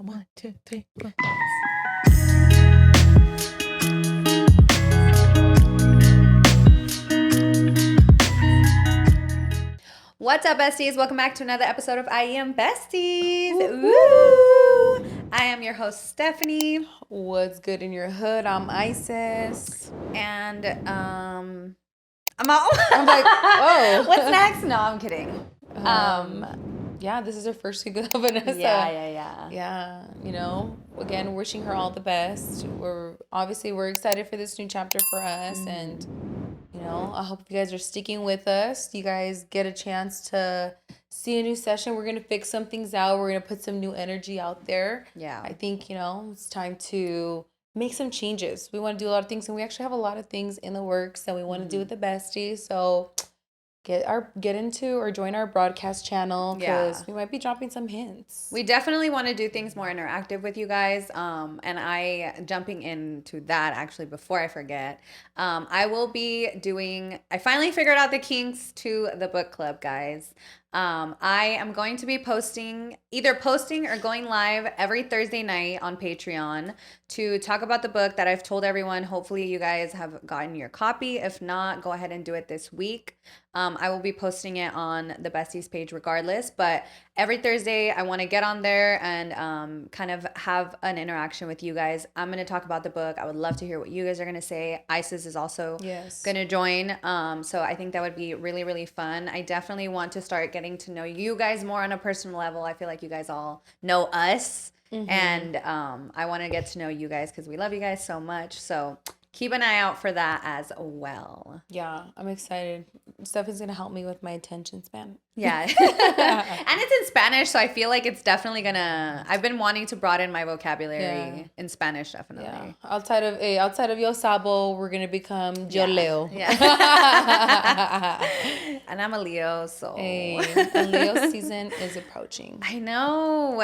1, 2, 3, 4. What's up, besties? Welcome back to another episode of I Am Besties. Woo! I am your host, Stephanie. What's good in your hood? I'm Isis. And I'm like, oh. What's next? No, I'm kidding. Yeah, this is her first week with Vanessa. Yeah, you know, again, wishing her all the best. We're excited for this new chapter for us, and you know, I hope you guys are sticking with us. You guys get a chance to see a new session. We're gonna fix some things out. We're gonna put some new energy out there. Yeah, I think, you know, it's time to make some changes. We want to do a lot of things, and we actually have a lot of things in the works that we want to do with the besties. So get into or join our broadcast channel, because we might be dropping some hints. We definitely want to do things more interactive with you guys. And jumping into that actually before I forget, I finally figured out the kinks to the book club, guys. I am going to be either posting or going live every Thursday night on Patreon to talk about the book that I've told everyone. Hopefully you guys have gotten your copy. If not, go ahead and do it this week. I will be posting it on the Besties page regardless, but every Thursday I want to get on there and kind of have an interaction with you guys. I'm going to talk about the book. I would love to hear what you guys are going to say. Isis is also going to join. So I think that would be really, really fun. I definitely want to start getting to know you guys more on a personal level. I feel like you guys all know us. And I want to get to know you guys because we love you guys so much. So keep an eye out for that as well. Yeah, I'm excited. Steph is going to help me with my attention span. Yeah. And it's in Spanish, so I feel like it's definitely I've been wanting to broaden my vocabulary in Spanish, definitely. Yeah. Outside of Yo Sabo, we're going to become Yo Leo. Yeah. And I'm a Leo, so. The Leo season is approaching. I know.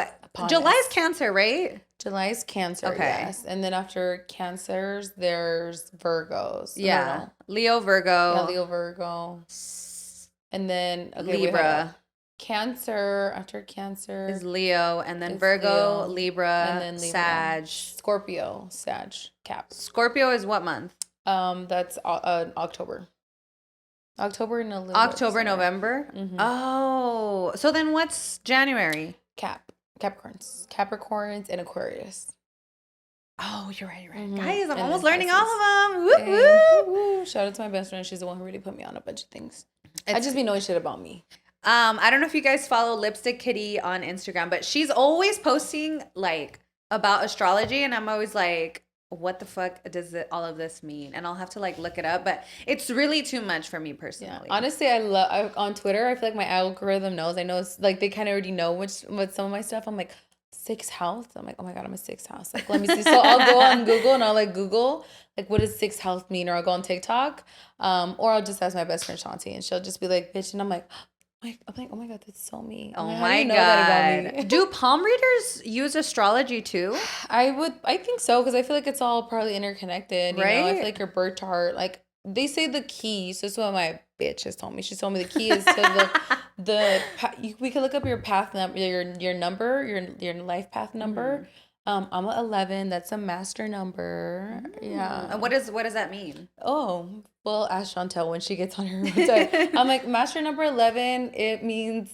July's Cancer, right? July is Cancer, yes. And then after Cancers, there's Virgos. Yeah. Leo, Virgo. Yeah, Leo, Virgo. And then Libra. Cancer, after Cancer is Leo, and then Virgo, Leo, Libra, and then Libra. Sag. Scorpio, Sag, Cap. Scorpio is what month? That's October. October, November. November? Mm-hmm. Oh, so then what's January? Capricorns, and Aquarius. Oh, you're right. Mm-hmm. Guys, I'm almost learning all of them. Woo-hoo. Shout out to my best friend. She's the one who really put me on a bunch of things. I just be knowing shit about me. I don't know if you guys follow Lipstick Kitty on Instagram, but she's always posting like about astrology, and I'm always like, what the fuck does all of this mean? And I'll have to like look it up, but it's really too much for me personally. Yeah. Honestly, I on Twitter, I feel like my algorithm knows. I know it's like they kind of already know what some of my stuff. I'm like, 6th house. I'm like, oh my god, I'm a 6th house. Like, let me see. So I'll go on Google and I'll like Google like what does 6th house mean, or I'll go on TikTok, or I'll just ask my best friend Shanti, and she'll just be like, bitch, and I'm like, oh my god, that's so me. Oh my god. Do palm readers use astrology too? I think so, because I feel like it's all probably interconnected. Right? You know? I feel like your birth chart, like they say the key. So this is what my bitch has told me. She told me the key is to we could look up your path number, your number, your life path number. I'm a 11. That's a master number. Yeah. And what does that mean? Oh, well, ask Chantel when she gets on her website. I'm like, master number 11. It means,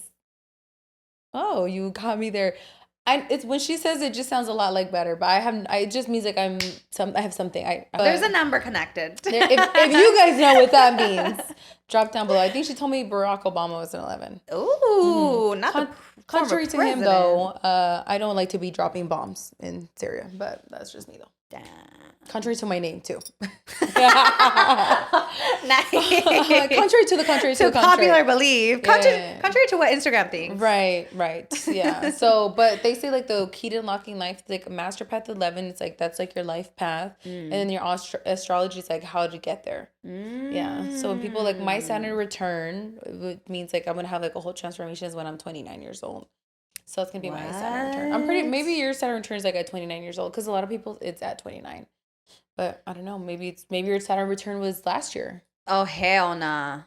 oh, you got me there. It's when she says it just sounds a lot like better, but it just means like I have something. There's a number connected. If you guys know what that means, drop down below. I think she told me Barack Obama was an 11. Ooh, not contrary to him though. I don't like to be dropping bombs in Syria, but that's just me though. Damn. Contrary to my name too. Nice. Contrary to the popular belief. Contrary to what Instagram thinks. Right. Yeah. So, but they say like the key to unlocking life, like master path 11, it's like that's like your life path, and then your astrology is like how to get there. Yeah. So when people like my Saturn return, it means like I'm gonna have like a whole transformation when I'm 29 years old. So it's gonna be my Saturn return. Maybe your Saturn return is like at 29 years old, because a lot of people it's at 29. But I don't know. Maybe your Saturn return was last year. Oh hell nah.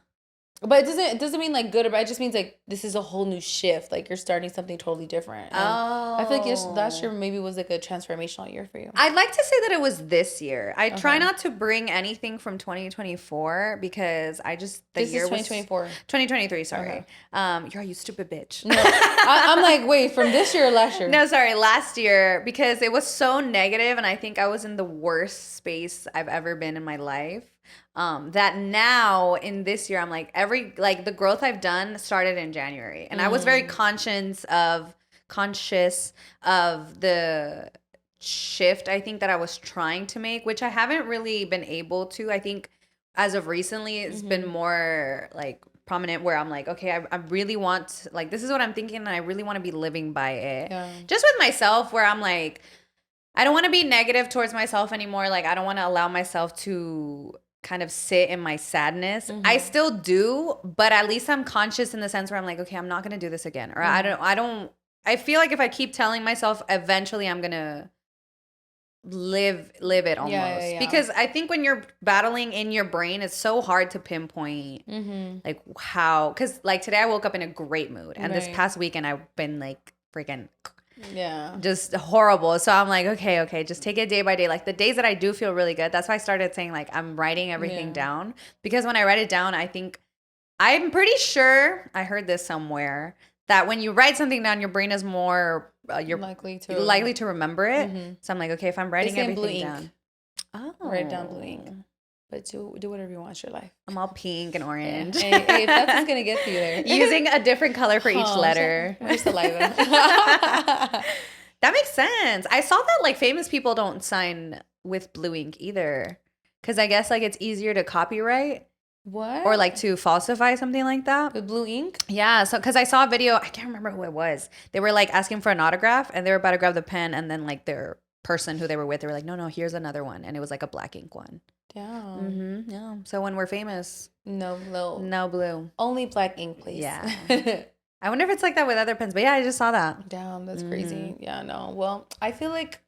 But it doesn't mean like good or bad. It just means like this is a whole new shift. Like you're starting something totally different. And I feel like last year maybe was like a transformational year for you. I'd like to say that it was this year. I try Okay. not to bring anything from 2024 because This is 2024. 2023, sorry. Okay. You're you stupid bitch. No, I'm like, wait, from this year or last year? No, sorry, last year because it was so negative and I think I was in the worst space I've ever been in my life. That now in this year I'm like the growth I've done started in January and I was very conscious of the shift I think that I was trying to make, which I haven't really been able to. I think as of recently it's been more like prominent where I'm like, okay, I really want like this is what I'm thinking and I really want to be living by it. Yeah. Just with myself where I'm like I don't want to be negative towards myself anymore. Like I don't want to allow myself to kind of sit in my sadness. I still do, but at least I'm conscious in the sense where I'm like, okay, I'm not going to do this again. Or I feel like if I keep telling myself eventually I'm going to live it almost. Yeah. Because I think when you're battling in your brain, it's so hard to pinpoint like how, cuz like today I woke up in a great mood and this Right. past weekend I've been like freaking Yeah. just horrible. So I'm like, okay, just take it day by day. Like the days that I do feel really good, that's why I started saying like I'm writing everything down because when I write it down, I'm pretty sure I heard this somewhere that when you write something down, your brain is more you're likely to remember it. So I'm like, okay, if I'm writing say in blue everything ink. down, Write down blue ink. But do whatever you want. It's your life. I'm all pink and orange. Hey, if that's what's gonna get you there. Using a different color for each letter. Your saliva. That makes sense. I saw that like famous people don't sign with blue ink either. Because I guess like it's easier to copyright What? or like to falsify something like that. With blue ink? Yeah. So because I saw a video, I can't remember who it was. They were like asking for an autograph and they were about to grab the pen and then like their person who they were with, they were like, no, here's another one. And it was like a black ink one. Damn. Yeah. So when we're famous, No blue. no blue. Only black ink, please. Yeah. I wonder if it's like that with other pens. But yeah, I just saw that. Damn, that's crazy. Yeah, no. Well, I feel like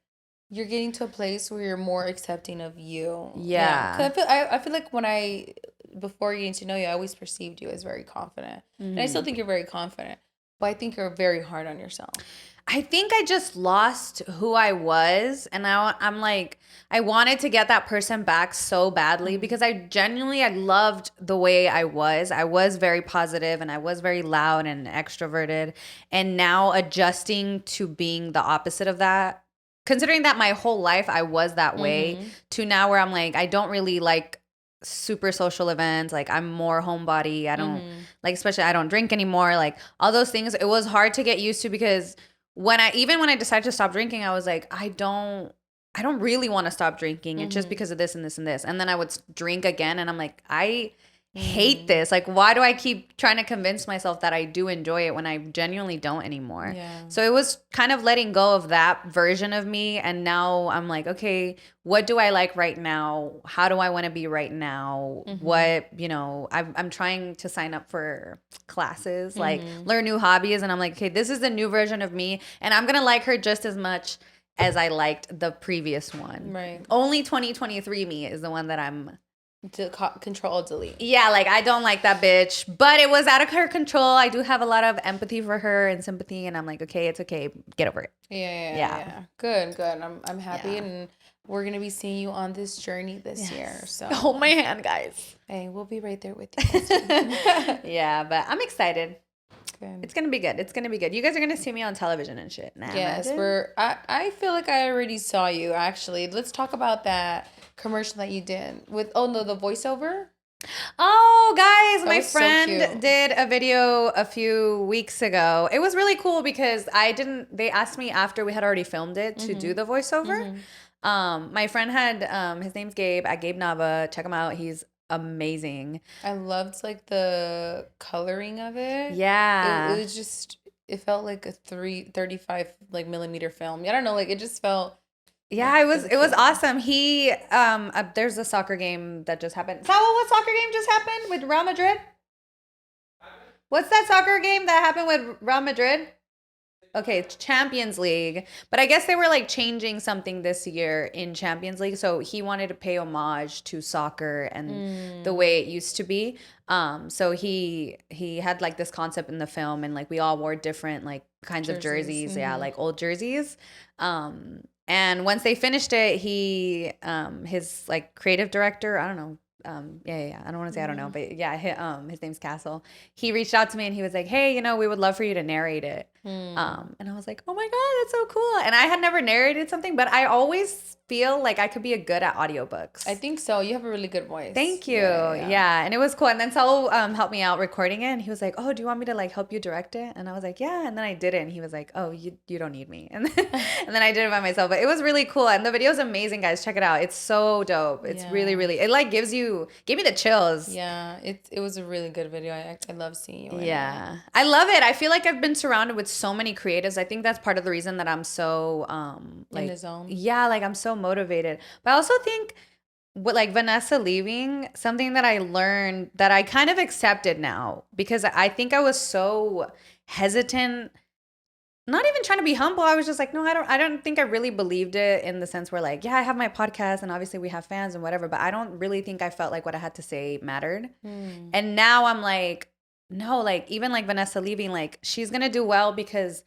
you're getting to a place where you're more accepting of you. Yeah. 'Cause I feel like before getting to know you, I always perceived you as very confident. And I still think you're very confident. But I think you're very hard on yourself. I think I just lost who I was. And now I'm like, I wanted to get that person back so badly because I loved the way I was. I was very positive and I was very loud and extroverted. And now adjusting to being the opposite of that, considering that my whole life I was that way, to now where I'm like, I don't really like super social events. Like I'm more homebody. I don't like, especially I don't drink anymore. Like all those things, it was hard to get used to because when I decided to stop drinking, I was like, I don't really want to stop drinking. It's just because of this and this and this. And then I would drink again and I'm like, I hate this. Like, why do I keep trying to convince myself that I do enjoy it when I genuinely don't anymore? Yeah. So it was kind of letting go of that version of me. And now I'm like, okay, what do I like right now? How do I want to be right now? What, I'm trying to sign up for classes, like learn new hobbies. And I'm like, okay, this is the new version of me. And I'm going to like her just as much as I liked the previous one. Right. Only 2023 me is the one that I'm Control delete. yeah, like I don't like that bitch, but it was out of her control. I do have a lot of empathy for her and sympathy, and I'm like, okay, it's okay, get over it. Yeah. Good. I'm happy, and we're gonna be seeing you on this journey this year. So Hold my hand, guys. hey, we'll be right there with you. Yeah, but I'm excited. Good. It's gonna be good. It's gonna be good. You guys are gonna see me on television and shit. Nah, Yes, imagine. I feel like I already saw you. Actually, let's talk about that commercial that you did with the voiceover. Oh, guys, That my was so friend cute. did a video a few weeks ago. It was really cool because they asked me after we had already filmed it to do the voiceover. My friend had, his name's Gabe at Gabe Nava. Check him out. He's amazing. I loved like the coloring of it. Yeah. It was just, it felt like a 35 like millimeter film. I don't know, like it just felt. Yeah, it was awesome. He there's a soccer game that just happened. Sawa, what soccer game just happened with Real Madrid? What's that soccer game that happened with Real Madrid? Okay, Champions League. But I guess they were like changing something this year in Champions League. So he wanted to pay homage to soccer and the way it used to be. So he had like this concept in the film, and like we all wore different like kinds of Jerseys. jerseys. Yeah, like old jerseys. And once they finished it, he his like creative director, I don't know. Yeah. I don't want to say I don't know, but yeah, his name's Castle. He reached out to me and he was like, "Hey, we would love for you to narrate it." And I was like, "Oh my God, that's so cool." And I had never narrated something, but I always feel like I could be good at audiobooks. I think so. You have a really good voice. Thank you. Yeah. And it was cool. And then Saul helped me out recording it. And he was like, "Oh, do you want me to like help you direct it?" And I was like, "Yeah." And then I did it. And he was like, "Oh, you don't need me." And then I did it by myself. But it was really cool. And the video is amazing, guys. Check it out. It's so dope. It's really, really, it like gave me the chills. Yeah. It was a really good video. I love seeing you. Yeah. I love it. I feel like I've been surrounded with so many creatives. I think that's part of the reason that I'm so like in the zone. Yeah, like I'm so motivated. But I also think with like Vanessa leaving, something that I learned that I kind of accepted now, because I think I was so hesitant, not even trying to be humble. I was just like, no, I don't think I really believed it in the sense where like, yeah, I have my podcast and obviously we have fans and whatever, but I don't really think I felt like what I had to say mattered. And now I'm like, no, like even like Vanessa leaving, like she's going to do well because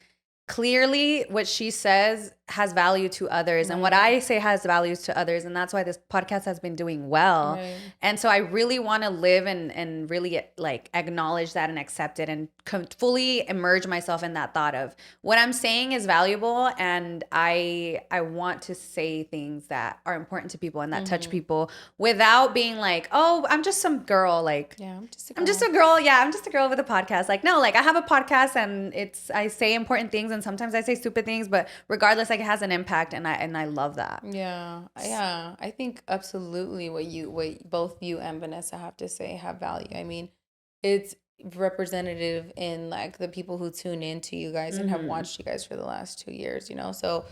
clearly what she says has value to others, and what I say has values to others, and that's why this podcast has been doing well. And so I really want to live and really like acknowledge that and accept it and fully immerse myself in that thought of what I'm saying is valuable, and I want to say things that are important to people and that touch people without being like, oh, I'm just some girl, like I'm just a girl. Yeah, I'm just a girl with a podcast. Like, no, like I have a podcast and I say important things and sometimes I say stupid things, but regardless, like it has an impact, and I love that. Yeah. I think absolutely what both you and Vanessa have to say have value. I mean, it's representative in like the people who tune in to you guys and have watched you guys for the last 2 years, so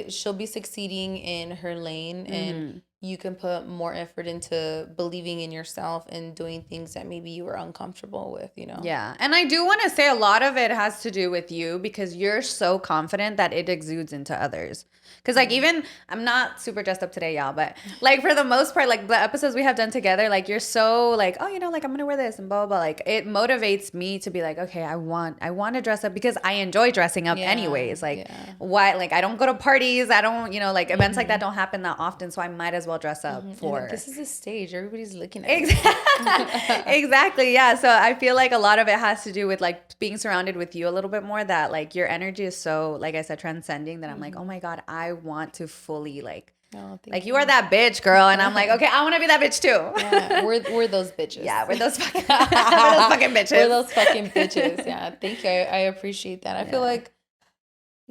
she'll be succeeding in her lane, and you can put more effort into believing in yourself and doing things that maybe you were uncomfortable with, Yeah. And I do want to say a lot of it has to do with you, because you're so confident that it exudes into others. Because like even I'm not super dressed up today, y'all, but like for the most part, like the episodes we have done together, like you're so like, oh, like I'm gonna wear this and blah blah blah. Like it motivates me to be like, okay, I want to dress up because I enjoy dressing up anyways. Like why, like I don't go to parties, I don't, like events like that don't happen that often, so I might as well dress up for this is a stage, everybody's looking at Exactly. Yeah. So I feel like a lot of it has to do with like being surrounded with you a little bit more, that like your energy is so, like I said, transcending, that I'm like, oh my God, I want to fully like, you are that bitch, girl. And I'm like, okay, I want to be that bitch too. Yeah, we're those bitches. Yeah, we're those fucking, we're those fucking bitches. We're those fucking bitches. Yeah, thank you. I appreciate that. I feel like,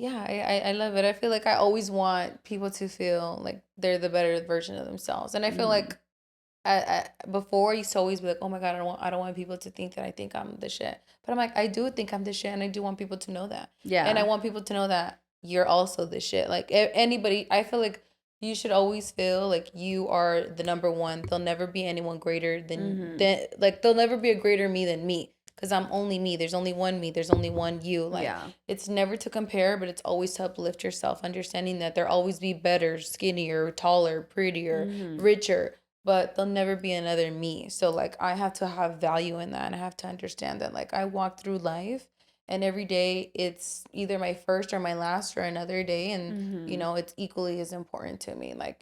I love it. I feel like I always want people to feel like they're the better version of themselves. And I feel like before I used to always be like, oh my God, I don't want people to think that I think I'm the shit. But I'm like, I do think I'm the shit, and I do want people to know that. Yeah. And I want people to know that you're also the shit. Like anybody, I feel like you should always feel like you are the number one. There'll never be anyone greater than like there'll never be a greater me than me. Because I'm only me. There's only one me. There's only one you. Like it's never to compare, but it's always to uplift yourself, understanding that there'll always be better, skinnier, taller, prettier, richer, but there'll never be another me. So like I have to have value in that, and I have to understand that like I walk through life, and every day it's either my first or my last or another day, and it's equally as important to me. Like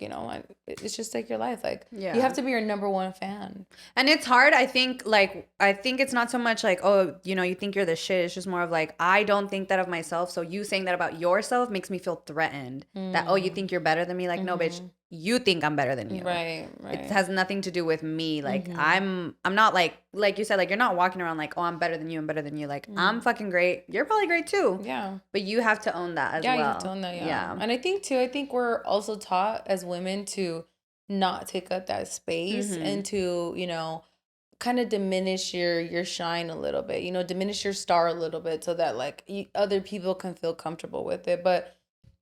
it's just like your life. Like you have to be your number one fan. And it's hard. I think it's not so much like, oh, you think you're the shit. It's just more of like, I don't think that of myself. So you saying that about yourself makes me feel threatened. That, oh, you think you're better than me? Like, no, bitch, you think I'm better than you. Right. It has nothing to do with me. Like I'm not like you said, like you're not walking around like, oh, I'm better than you. I'm better than you. Like I'm fucking great. You're probably great too. Yeah. But you have to own that as well. Yeah, you have to own that. Yeah. And I think we're also taught as women to not take up that space and to, kind of diminish your shine a little bit, diminish your star a little bit so that like other people can feel comfortable with it. But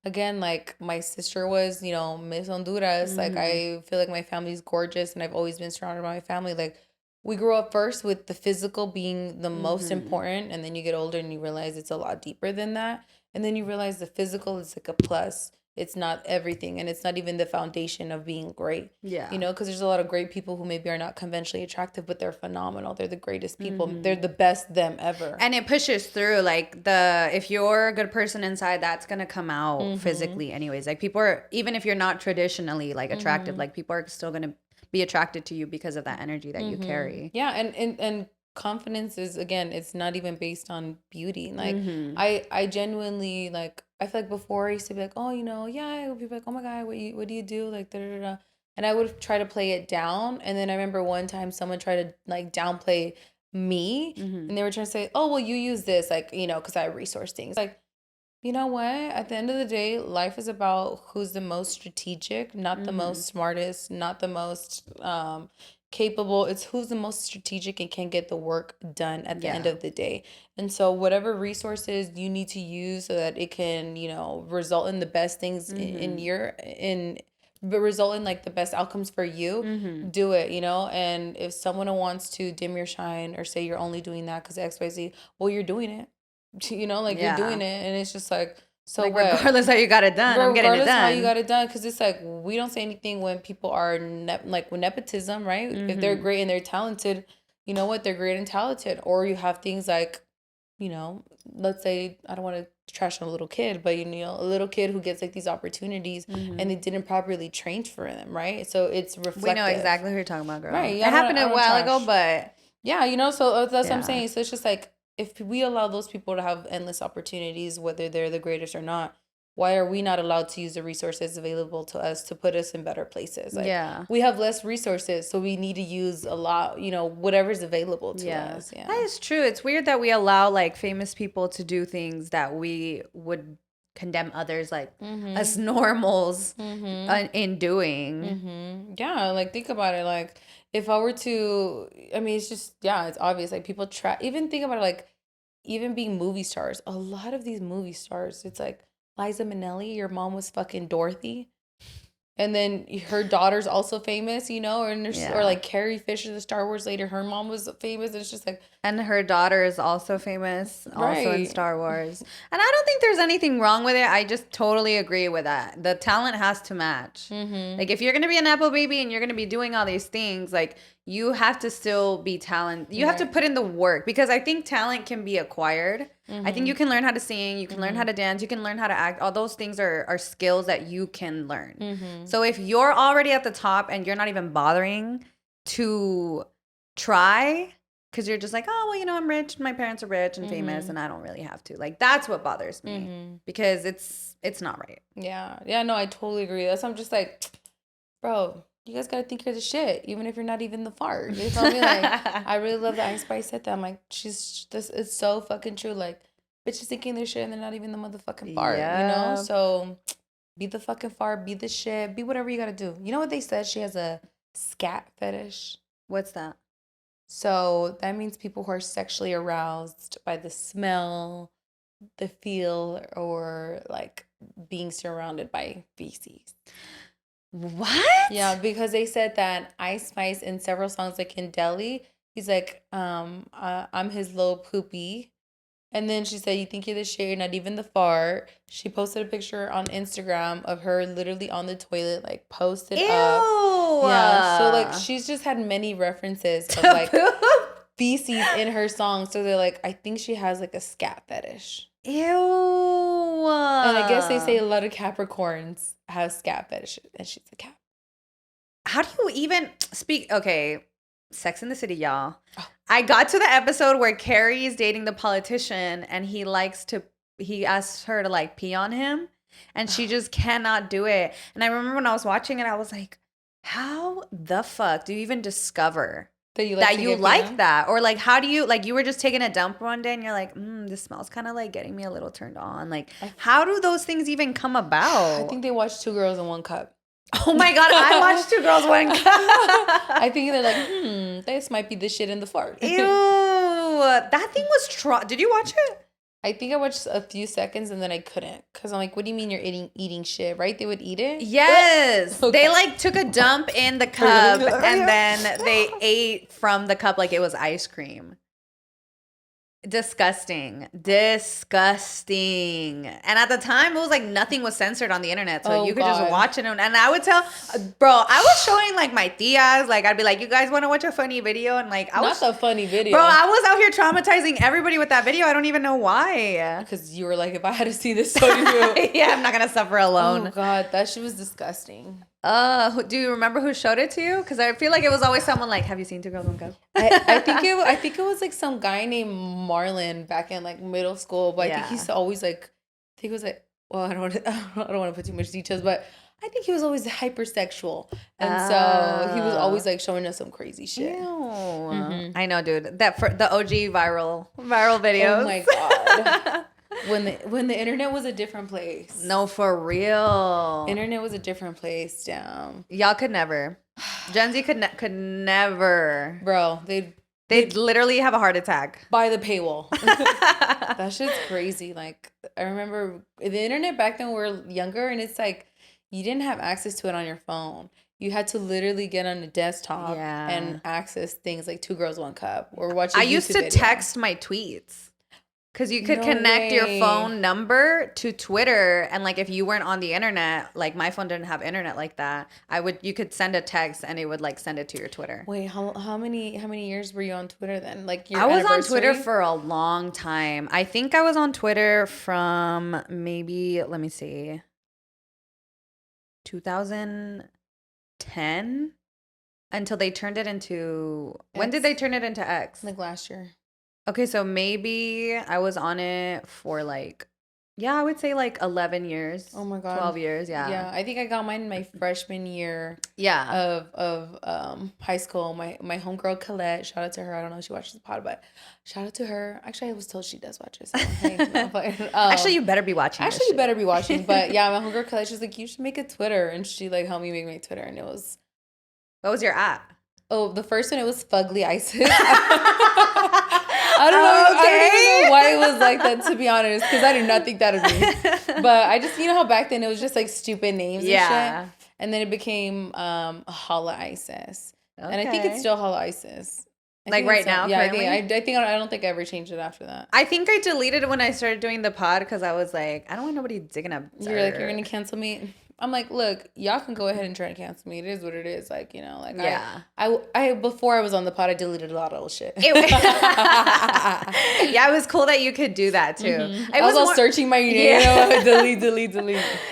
again, like my sister was, Miss Honduras. Like I feel like my family's gorgeous, and I've always been surrounded by my family. Like we grow up first with the physical being the most important, and then you get older and you realize it's a lot deeper than that. And then you realize the physical is like a plus. It's not everything, and it's not even the foundation of being great. Yeah. You know, because there's a lot of great people who maybe are not conventionally attractive, but they're phenomenal. They're the greatest people. They're the best them ever. And it pushes through, like, if you're a good person inside, that's gonna come out physically anyways. Like, people are, even if you're not traditionally like attractive, like, people are still gonna be attracted to you because of that energy that you carry. Yeah, and confidence is, again, it's not even based on beauty. Like, I genuinely, like, I feel like before I used to be like, oh, you know, yeah, I would be like, oh my God, what do you do? Like, da da da. And I would try to play it down. And then I remember one time someone tried to like downplay me, and they were trying to say, oh, well, you use this, like, you know, because I resource things. Like, you know what? At the end of the day, life is about who's the most strategic, not the most smartest, not the most capable. It's who's the most strategic and can get the work done at the end of the day. And so whatever resources you need to use so that it can, you know, result in the best things but result in like the best outcomes for you, do it, you know. And if someone wants to dim your shine or say you're only doing that because XYZ, well, you're doing it. You know, like, you're doing it, and it's just like, so like, what? Regardless how you got it done, I'm getting it done. Regardless how you got it done, because it's like, we don't say anything when people are like with nepotism, right? If they're great and they're talented, you know what? They're great and talented. Or you have things like, you know, let's say, I don't want to trash on a little kid, but you know, a little kid who gets like these opportunities and they didn't properly train for them, right? So it's reflective. We know exactly who you're talking about, girl. Right? It happened a while ago, but yeah, you know, so that's what I'm saying. So it's just like, if we allow those people to have endless opportunities, whether they're the greatest or not, why are we not allowed to use the resources available to us to put us in better places? Like, we have less resources, so we need to use a lot, you know, whatever's available to us. Yeah, that is true. It's weird that we allow like famous people to do things that we would condemn others like us normals in doing. Yeah, like, think about it. Like, if I were to, I mean, it's just, yeah, it's obvious. Like, people try, even think about it, like, even being movie stars. A lot of these movie stars, it's like, Liza Minnelli, your mom was fucking Dorothy. And then her daughter's also famous, you know, or like Carrie Fisher, the Star Wars lady, her mom was famous. It's just like, and her daughter is also famous, also in Star Wars. And I don't think there's anything wrong with it. I just totally agree with that. The talent has to match. Like, if you're gonna be an Apple baby and you're gonna be doing all these things, like, you have to still be talented. You have to put in the work, because I think talent can be acquired. I think you can learn how to sing, you can learn how to dance, you can learn how to act. All those things are skills that you can learn. So if you're already at the top and you're not even bothering to try, because you're just like, oh, well, you know, I'm rich, my parents are rich and famous, and I don't really have to. Like, that's what bothers me, because it's not right. Yeah, no, I totally agree. That's why I'm just like, bro, you guys gotta think you're the shit, even if you're not even the fart. You feel me? Like, I really love that Ice Spice said that. I'm like, this is so fucking true. Like, bitches thinking they're shit and they're not even the motherfucking fart. You know? So be the fucking fart, be the shit, be whatever you gotta do. You know what they said? She has a scat fetish. What's that? So that means people who are sexually aroused by the smell, the feel, or like being surrounded by feces. What? Yeah, because they said that Ice Spice in several songs, like in Delhi, he's like, I'm his little poopy. And then she said, you think you're the shit, you're not even the fart. She posted a picture on Instagram of her literally on the toilet, like, posted Ew. up. Yeah, so like, she's just had many references of like feces in her song. So they're like, I think she has like a scat fetish. Ew. And I guess they say a lot of Capricorns have scat fetishes, and she's a Cap. How do you even speak? Okay, Sex in the City, y'all. Oh. I got to the episode where Carrie is dating the politician, and he asks her to like pee on him, and she just cannot do it. And I remember when I was watching it, I was like, how the fuck do you even discover that you like that? Or like, how do you, like, you were just taking a dump one day and you're like, this smells kind of like getting me a little turned on. Like, how do those things even come about? I think they watched Two Girls in One Cup. Oh my God, I watched Two Girls One Cup. I think they're like, this might be the shit in the fart. Ew. That thing was did you watch it? I think I watched a few seconds and then I couldn't because I'm like, what do you mean you're eating shit, right? They would eat it? Yes. Okay. They like took a dump in the cup and then they ate from the cup like it was ice cream. Disgusting. And at the time, it was like nothing was censored on the internet. So you could just watch it. And I would tell, bro, I was showing like my tias. Like, I'd be like, you guys want to watch a funny video? And like, Not a funny video. Bro, I was out here traumatizing everybody with that video. I don't even know why. Because you were like, if I had to see this, so you. Yeah, I'm not going to suffer alone. Oh, God. That shit was disgusting. Do you remember who showed it to you? Because I feel like it was always someone like, have you seen Two Girls, One Cup? I think it was like some guy named Marlon back in like middle school, but I think he's always like, I think it was like, well, I don't want to put too much details, but I think he was always hypersexual, and so he was always like showing us some crazy shit. Mm-hmm. I know, dude. That for the OG viral videos. Oh my God. When the internet was a different place. No, for real. Internet was a different place. Damn. Y'all could never. Gen Z could never. Bro, they'd literally have a heart attack. By the paywall. That shit's crazy. Like, I remember the internet back then we were younger, and it's like you didn't have access to it on your phone. You had to literally get on a desktop and access things like Two Girls, One Cup or watch a YouTube used to video. text my tweets. Because you could connect your phone number to Twitter, and like if you weren't on the internet, like my phone didn't have internet like that. You could send a text and it would like send it to your Twitter. Wait, how many years were you on Twitter then? Like your I was on Twitter for a long time. I think I was on Twitter from maybe, let me see, 2010 until they turned it into X. When did they turn it into X? Like last year. Okay, so maybe I was on it for like, I would say like 11 years. Oh my God. 12 years, yeah. Yeah, I think I got mine in my freshman year of high school. My homegirl Colette, shout out to her. I don't know if she watches the pod, but shout out to her. Actually, I was told she does watch this. So, hey, no, but, actually, you better be watching. Actually, you better be watching. But yeah, my homegirl Colette, she's like, you should make a Twitter. And she like helped me make my Twitter. And it was... What was your app? Oh, the first one, it was Fugly Isis. I don't even know why it was like that, to be honest, because I did not think that of me. But I just, you know how back then it was just like stupid names and shit? And then it became Holla Isis. Okay. And I think it's still Holla Isis. Like right now? Yeah, I don't think I ever changed it after that. I think I deleted it when I started doing the pod because I was like, I don't want nobody digging up dirt. You're like, you're going to cancel me? I'm like, look, y'all can go ahead and try to cancel me. It is what it is. Like, you know, like, I before I was on the pod, I deleted a lot of old shit. Yeah, it was cool that you could do that too. Mm-hmm. I was all searching my name, delete.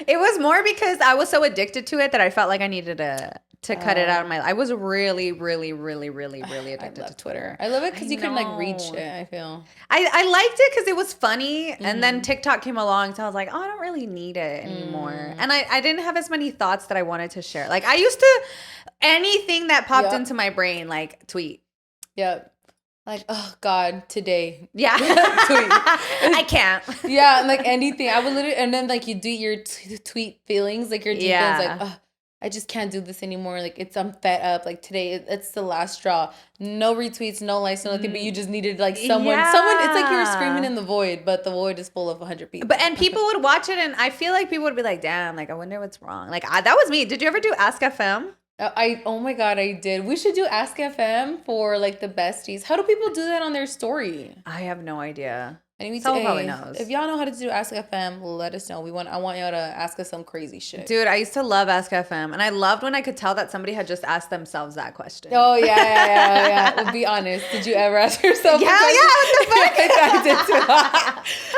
It was more because I was so addicted to it that I felt like I needed to cut it out of my life. I was really addicted to Twitter. I love it because you can like read shit, I feel. I liked it because it was funny. And then TikTok came along. So I was like, oh, I don't really need it anymore. And I didn't have as many thoughts that I wanted to share. Like I used to, anything that popped into my brain, like tweet. Yep. Like, oh God, today. Yeah. Tweet. I can't. Yeah. And like anything. I would literally, and then like you do your tweet feelings, like your deep feelings, like, oh, I just can't do this anymore. Like I'm fed up. Like today, it's the last straw. No retweets, no likes, no nothing. But you just needed like someone. It's like you were screaming in the void, but the void is full of 100 people. And people would watch it, and I feel like people would be like, "Damn, like I wonder what's wrong." Like that was me. Did you ever do Ask FM? Oh my God, I did. We should do Ask FM for like the besties. How do people do that on their story? I have no idea. Someone probably knows. If y'all know how to do Ask FM, let us know. I want y'all to ask us some crazy shit. Dude, I used to love Ask FM, and I loved when I could tell that somebody had just asked themselves that question. Oh yeah. Well, be honest. Did you ever ask yourself? Yeah. What the fuck?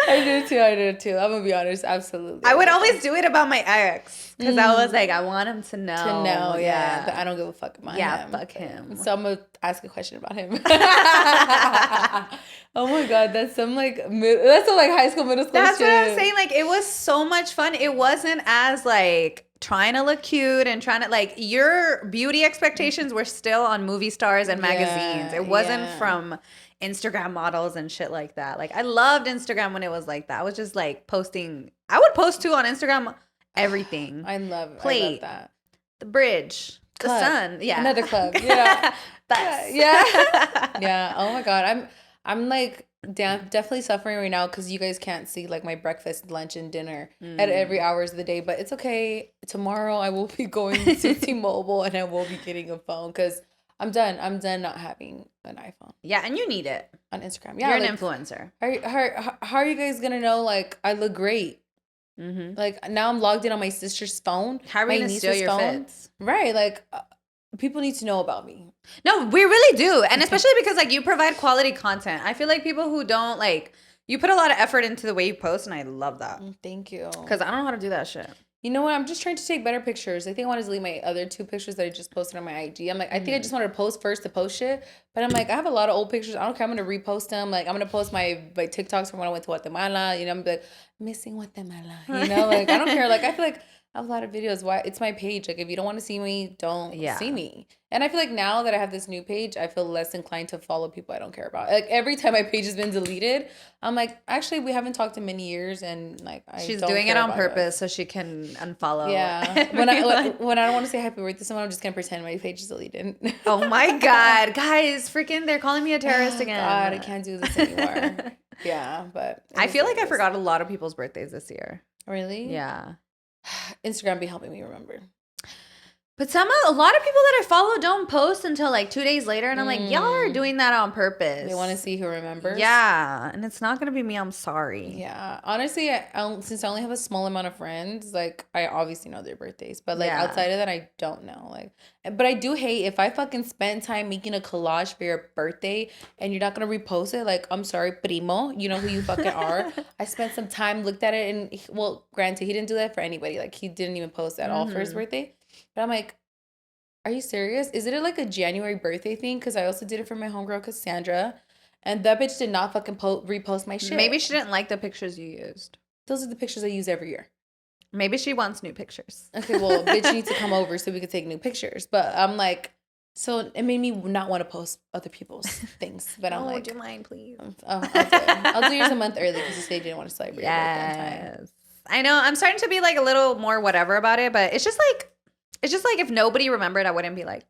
I did too. I'm gonna be honest. Absolutely. I would always do it about my ex because I was like, I want him to know. Yeah. But I don't give a fuck about him. Yeah, fuck him. So I'm gonna ask a question about him. Oh my God, that's some like high school, middle school That's shit. what I'm saying. Like it was so much fun. It wasn't as like trying to look cute and trying to like your beauty expectations were still on movie stars and magazines. It wasn't from Instagram models and shit like that. Like I loved Instagram when it was like that. I was just like posting. I would post too on Instagram everything. I love Plate, that. The bridge, club. The sun. Yeah, another club. Yeah, bus. Yeah. Oh my God, I'm like definitely suffering right now because you guys can't see like my breakfast, lunch, and dinner at every hours of the day. But it's okay. Tomorrow I will be going to T-Mobile and I will be getting a phone because I'm done. I'm done not having an iPhone. Yeah, and you need it on Instagram. Yeah, you're like, an influencer. How are you guys gonna know like I look great? Like now I'm logged in on my sister's phone. How are we gonna steal your fits? Right, like people need to know about me. No, we really do. And especially because like you provide quality content. I feel like people who don't like, you put a lot of effort into the way you post, and I love that. Thank you. Because I don't know how to do that shit. You know what? I'm just trying to take better pictures. I think I want to delete my other 2 pictures that I just posted on my IG. I'm like, I think I just wanted to post first to post shit. But I'm like, I have a lot of old pictures. I don't care. I'm going to repost them. Like, I'm going to post my TikToks from when I went to Guatemala. You know, I'm like, missing Guatemala. You know, like, I don't care. Like, I feel like I have a lot of videos. Why? It's my page. Like, if you don't want to see me, don't see me. And I feel like now that I have this new page, I feel less inclined to follow people I don't care about. Like, every time my page has been deleted, I'm like, actually, we haven't talked in many years, and like, she's doing it on purpose so she can unfollow. Yeah. When I don't want to say happy birthday to someone, I'm just gonna pretend my page is deleted. Oh my God, guys, freaking, they're calling me a terrorist again. God, I can't do this anymore. Yeah, but I feel like I forgot a lot of people's birthdays this year. Really? Yeah. Instagram be helping me remember. But a lot of people that I follow don't post until like 2 days later. And I'm like, y'all are doing that on purpose. They want to see who remembers. Yeah. And it's not going to be me. I'm sorry. Yeah. Honestly, since I only have a small amount of friends, like I obviously know their birthdays. But like outside of that, I don't know. Like, but I do hate if I fucking spend time making a collage for your birthday and you're not going to repost it. Like, I'm sorry, primo. You know who you fucking are. I spent some time, looked at it. And well, granted, he didn't do that for anybody. Like he didn't even post at all for his birthday. But I'm like, are you serious? Is it like a January birthday thing? Because I also did it for my homegirl Cassandra. And that bitch did not fucking repost my shit. Maybe she didn't like the pictures you used. Those are the pictures I use every year. Maybe she wants new pictures. Okay, well, bitch needs to come over so we could take new pictures. But I'm like, so it made me not want to post other people's things. But I'm like, do mine, please. Oh, I'll do it. I'll do yours a month early because you said you didn't want to celebrate your birthday on time. I know. I'm starting to be like a little more whatever about it, but it's just like if nobody remembered, I wouldn't be like,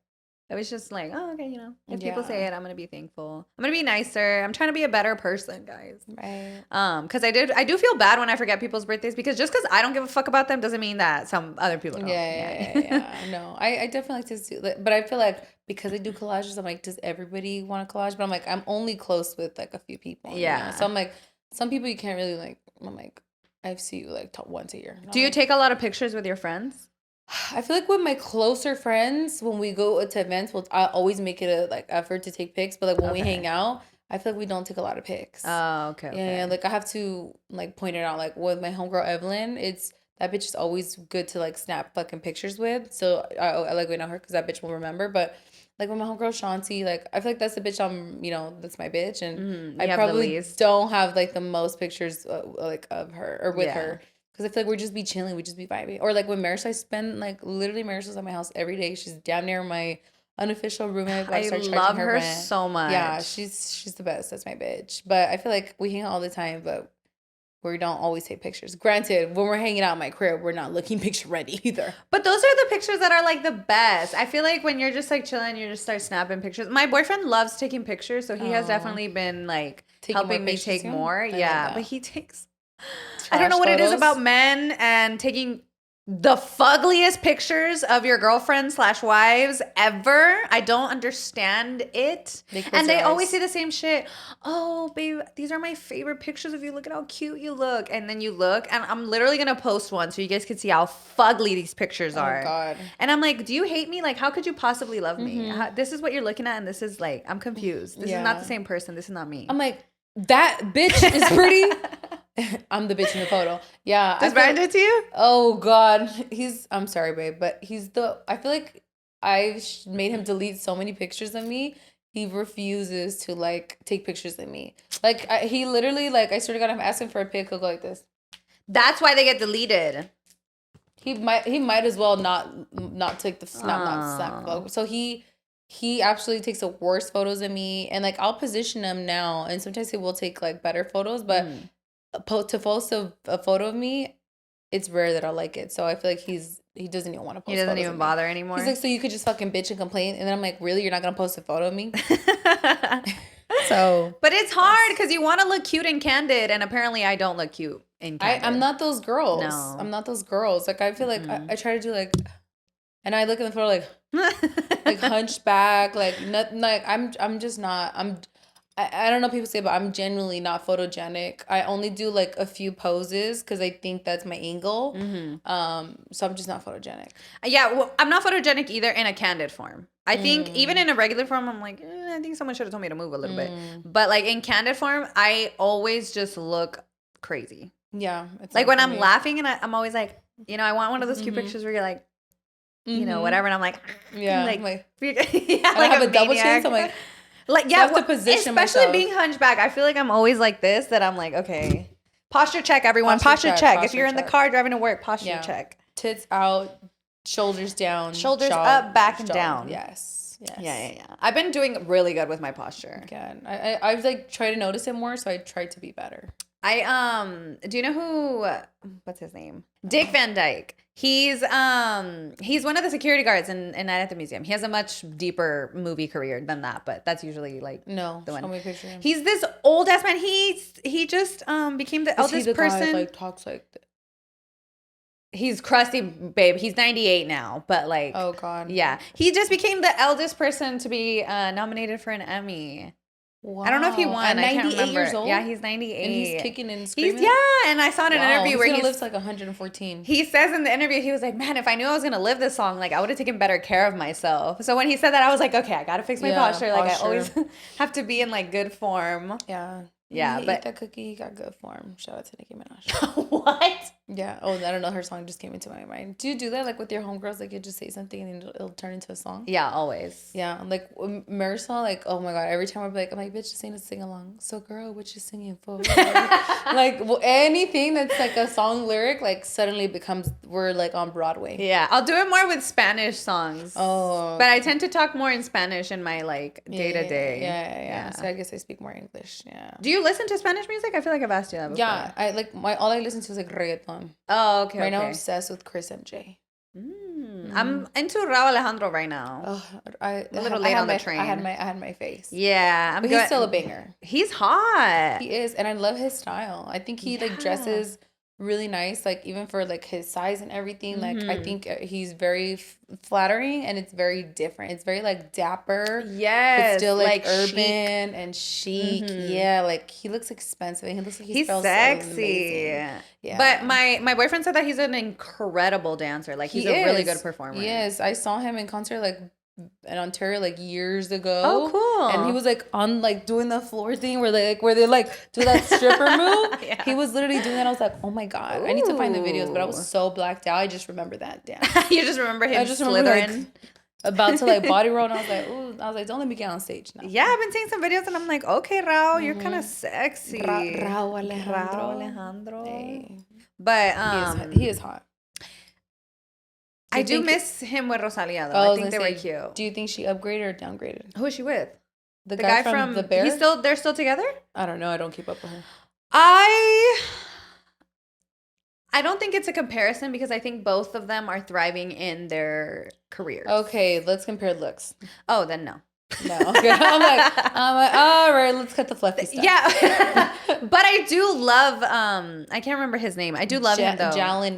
it was just like, oh, okay, you know, if people say it, I'm going to be thankful. I'm going to be nicer. I'm trying to be a better person, guys. Right. Because I do feel bad when I forget people's birthdays because just because I don't give a fuck about them doesn't mean that some other people don't. Yeah. No, I definitely like to do but I feel like because I do collages, I'm like, does everybody want a collage? But I'm like, I'm only close with like a few people. Yeah. You know? So I'm like, some people you can't really like, I'm like, I see you like once a year. Do you take a lot of pictures with your friends? I feel like with my closer friends, when we go to events, I always make it a like effort to take pics. But like when we hang out, I feel like we don't take a lot of pics. Oh, okay. Yeah, like I have to like point it out. Like with my homegirl Evelyn, that bitch is always good to like snap fucking pictures with. So I like waiting on her because that bitch will remember. But like with my homegirl Shanti, like I feel like that's the bitch that's my bitch, and I probably don't have like the most pictures like of her or with her. Because I feel like we'd just be chilling, we'd just be vibing. Or like with Marisol, I spend like literally Marisol's at my house every day. She's damn near my unofficial roommate. I love her so much. Yeah, she's the best. That's my bitch. But I feel like we hang out all the time, but we don't always take pictures. Granted, when we're hanging out in my crib, we're not looking picture ready either. But those are the pictures that are like the best. I feel like when you're just like chilling, you just start snapping pictures. My boyfriend loves taking pictures, so he has definitely been like helping me take more. Yeah, but he takes... I don't know what it is about men and taking the fuggliest pictures of your girlfriends / wives ever. I don't understand it. And they always say the same shit. Oh, babe, these are my favorite pictures of you. Look at how cute you look. And then you look, and I'm literally going to post one so you guys can see how fugly these pictures are. Oh, God. And I'm like, do you hate me? Like, how could you possibly love me? This is what you're looking at, and this is like, I'm confused. This is not the same person. This is not me. I'm like, that bitch is pretty... I'm the bitch in the photo. Yeah. Does Brian do it to you? Oh, God. I'm sorry, babe, but I feel like I made him delete so many pictures of me. He refuses to, like, take pictures of me. Like, he literally, like, I swear to God, I'm asking for a pic. He'll go like this. That's why they get deleted. He might as well not take the snap photo. So he actually takes the worst photos of me. And, like, I'll position them now. And sometimes he will take, like, better photos, but... to post a photo of me, it's rare that I'll like it. So I feel like he doesn't even want to post. He doesn't even bother anymore. He's like, so you could just fucking bitch and complain, and then I'm like, really, you're not gonna post a photo of me? So, but it's hard because you want to look cute and candid, and apparently I don't look cute and candid. I'm not those girls. No. I'm not those girls. Like, I feel like I try to do like, and I look in the photo like hunchback, like nothing. Like I'm just not. I don't know. People say, but I'm genuinely not photogenic. I only do like a few poses because I think that's my angle. So I'm just not photogenic. Yeah, well, I'm not photogenic either in a candid form. I think even in a regular form, I'm like, I think someone should have told me to move a little bit. But like in candid form, I always just look crazy. Yeah. Like when I'm laughing and I'm always like, you know, I want one of those cute pictures where you're like, you know, whatever. And I'm like, yeah. like yeah, like I have a double chin, so I'm like yeah, to position especially myself. being hunchback. I feel like I'm always like this, that I'm like, okay. Posture check, everyone. Posture check. If you're in the car driving to work, posture check. Tits out, shoulders down. Shoulders up, back and down. Yes. Yeah. I've been doing really good with my posture. Good. I've like tried to notice it more, so I tried to be better. Do you know who, what's his name? Dick Van Dyke. He's one of the security guards in Night at the Museum. He has a much deeper movie career than that, but that's usually like the one. Show me a picture of him. He's this old ass man. He just became the eldest person. Guy, like talks like He's crusty, babe. He's 98 now, but like, oh god, yeah. He just became the eldest person to be nominated for an Emmy. Wow. I don't know if he won. At 98 I can't remember. years old? Yeah, he's 98. And he's kicking and screaming? And I saw in an interview where he lives like 114. He says in the interview, he was like, man, if I knew I was going to live this long, like I would have taken better care of myself. So when he said that, I was like, okay, I got to fix my posture. Like I always have to be in like good form. Yeah. Yeah, he but ate that cookie, he got good form. Shout out to Nicki Minaj. What? Yeah. Oh, I don't know. Her song just came into my mind. Do you do that like with your homegirls? Like you just say something and it'll turn into a song? Yeah, always. Yeah. Like Marisol, like, oh my God. Every time I'm like, bitch, just sing a sing along. So girl, what you singing for? Like anything that's like a song lyric, like suddenly becomes, we're like on Broadway. Yeah. I'll do it more with Spanish songs. Oh. But I tend to talk more in Spanish in my like day to day. Yeah. So I guess I speak more English. Yeah. Do you listen to Spanish music? I feel like I've asked you that before. Yeah. I like all I listen to is like reggaeton. Oh, okay. Right now I'm obsessed with Chris MJ. I'm into Rauw Alejandro right now. Oh, a little late on the train. I had my face. Yeah, but he's still a banger. He's hot. He is, and I love his style. I think he like dresses really nice, like even for like his size and everything. Like I think he's very flattering, and it's very different. It's very like dapper. Yes, but still like urban chic. And chic. Yeah, like he looks expensive, and he looks like he's sexy. Yeah, but my boyfriend said that he's an incredible dancer. Like he's a really good performer. Yes, I saw him in concert like in Ontario like years ago. Oh, cool! And he was like on like doing the floor thing where they like do that stripper move. Yeah. He was literally doing that. I was like, oh my God, I need to find the videos. But I was so blacked out. I just remember that. Damn. You just remember him slithering. About to like body roll, and I was like, ooh, don't let me get on stage now. Yeah, I've been seeing some videos, and I'm like, okay, Rauw, you're kind of sexy. Rauw Alejandro. Hey. But he is hot. I do miss him with Rosalia though. I think they were cute. Do you think she upgraded or downgraded? Who is she with? The guy from The Bear? They're still together? I don't know. I don't keep up with her. I don't think it's a comparison because I think both of them are thriving in their careers. Okay, let's compare looks. Oh, then no. No. Okay. I'm like, all right, let's cut the fluffy stuff. Yeah. But I do love, I can't remember his name. I do love him though.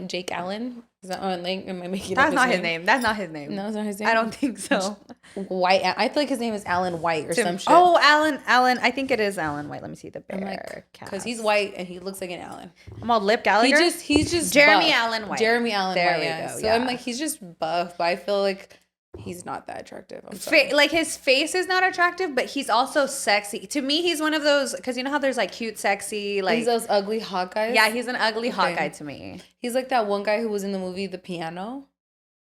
Jake Allen? Is that, am I making That's not his name. That's not his name. No, it's not his name? I don't think so. White. I feel like his name is Alan White or some shit. Oh, Alan. I think it is Alan White. Let me see the bear. Because he's white and he looks like an Allen. I'm all Lip Gallagher. He's just Jeremy buff. Allen White. Jeremy Allen there White. We Yeah. go. So I'm like, he's just buff, but I feel like he's not that attractive. I'm sorry. Like his face is not attractive, but he's also sexy. To me, he's one of those, because you know how there's like cute, sexy, like he's those ugly hot guys. Yeah, he's an ugly hot guy to me. He's like that one guy who was in the movie The Piano.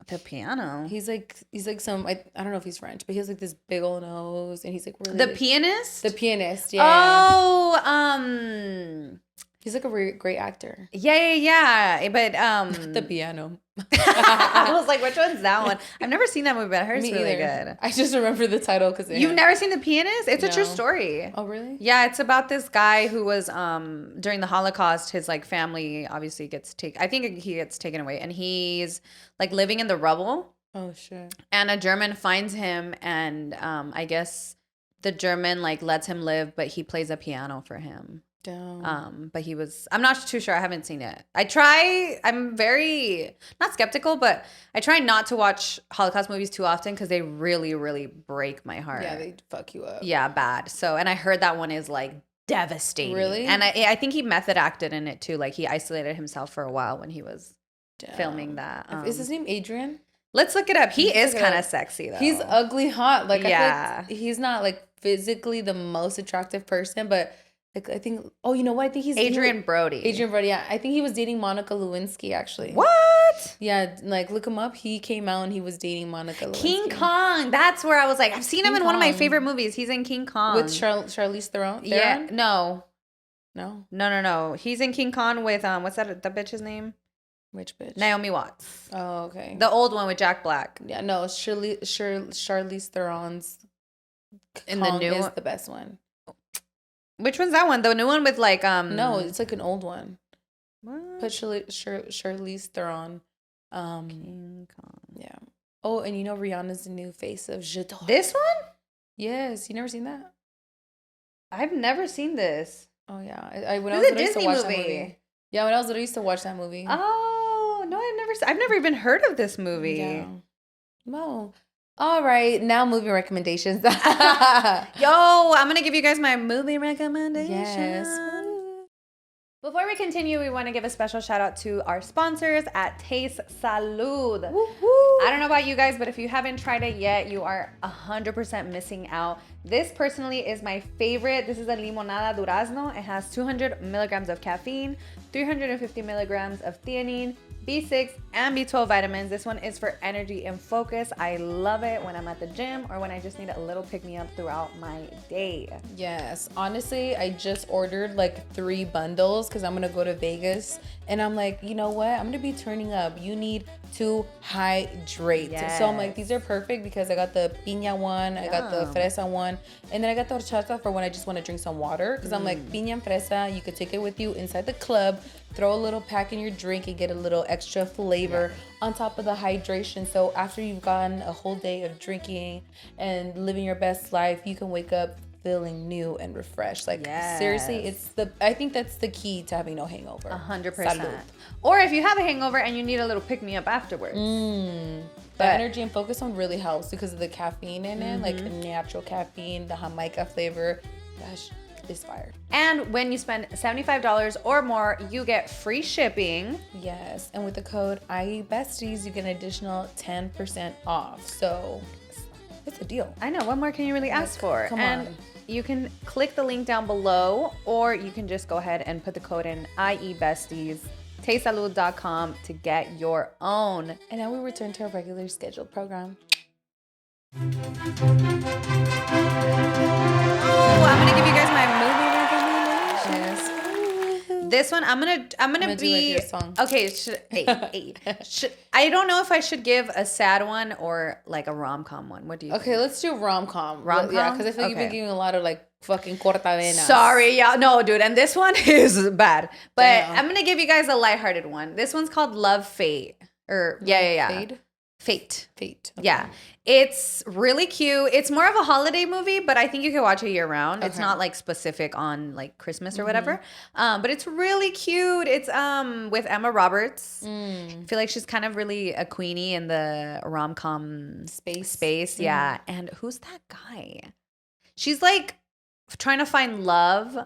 The Piano. He's like some I don't know if he's French, but he has like this big old nose, and he's like really The Pianist. The Pianist. Yeah. Oh, he's like a great actor. Yeah. But The Piano. I was like, which one's that one? I've never seen that movie, but I heard it's really good. I just remember the title because you've never seen The Pianist? It's a true story. Oh, really? Yeah, it's about this guy who was during the Holocaust. His like family obviously gets taken. I think he gets taken away, and he's like living in the rubble. Oh shit! And a German finds him, and I guess the German like lets him live, but he plays a piano for him. Damn. But I'm not too sure. I haven't seen it. I'm very, not skeptical, but I try not to watch Holocaust movies too often because they really, really break my heart. Yeah, they fuck you up. Yeah, bad. So, and I heard that one is like devastating. Really? And I think he method acted in it too. Like he isolated himself for a while when he was filming that. Is his name Adrian? Let's look it up. He is kind of sexy though. He's ugly hot. Like, yeah. I feel like he's not like physically the most attractive person, but like I think, oh, you know what? I think he's Adrian Brody. Adrian Brody, yeah. I think he was dating Monica Lewinsky, actually. What? Yeah, like look him up. He came out and he was dating Monica Lewinsky. King Kong. That's where I was like, I've seen him in one of my favorite movies. He's in King Kong. With Charlize Theron? Yeah. No. No? He's in King Kong with, what's that, the bitch's name? Which bitch? Naomi Watts. Oh, okay. The old one with Jack Black. Yeah, no, Charlize Theron's in the new is the best one. Which one's that one? The new one with like No, it's like an old one. What? Put Charlize Theron. King Kong. Yeah. Oh, and you know Rihanna's the new face of J'adore. This one? Yes, you never seen that? I've never seen this. Oh yeah, when I This was is a little, I used to Disney watch movie. that movie. Yeah, when I was little, I used to watch that movie. Oh no, I've never even heard of this movie. Yeah. No. All right, now movie recommendations. Yo, I'm gonna give you guys my movie recommendations. Yes. Before we continue, we want to give a special shout out to our sponsors at Taste Salud. Woo-hoo. I don't know about you guys, but if you haven't tried it yet, you are 100% missing out. This personally is my favorite. This is a limonada durazno. It has 200 milligrams of caffeine, 350 milligrams of theanine, B6 and B12 vitamins. This one is for energy and focus. I love it when I'm at the gym or when I just need a little pick-me-up throughout my day. Yes, honestly, I just ordered like 3 bundles because I'm gonna go to Vegas, and I'm like, you know what? I'm gonna be turning up. You need to hydrate. Yes. So I'm like, these are perfect because I got the piña one, I got the fresa one, and then I got the horchata for when I just want to drink some water. Because I'm like, piña and fresa, you could take it with you inside the club, throw a little pack in your drink and get a little extra flavor on top of the hydration. So after you've gotten a whole day of drinking and living your best life, you can wake up feeling new and refreshed. Like seriously, I think that's the key to having no hangover. 100%. Salud. Or if you have a hangover and you need a little pick-me-up afterwards. The energy and focus one really helps because of the caffeine in it, like natural caffeine, the Jamaica flavor. Gosh, it's fire. And when you spend $75 or more, you get free shipping. Yes, and with the code IEBesties, you get an additional 10% off. So it's a deal. I know. What more can you really ask for? Come and on. you can click the link down below, or you can just go ahead and put the code in IEBesties, tastesalud.com to get your own. And now we return to our regular scheduled program. Oh, I'm gonna give you guys my movie recommendations. Yes. This one, I'm gonna do, be like, your song. okay. I don't know if I should give a sad one or like a rom-com one. What do you? Okay, think? let's do rom-com. Rom-com? Yeah, because I feel like you've been giving a lot of like fucking cortavenas. Sorry, y'all. No, dude. And this one is bad. But Damn. I'm gonna give you guys a lighthearted one. This one's called Love Fate. Fate. Okay. Yeah. It's really cute. It's more of a holiday movie, but I think you can watch it year round. It's not like specific on like Christmas or whatever. But it's really cute. It's with Emma Roberts. I feel like she's kind of really a queenie in the rom-com space. Yeah. And who's that guy? She's like trying to find love,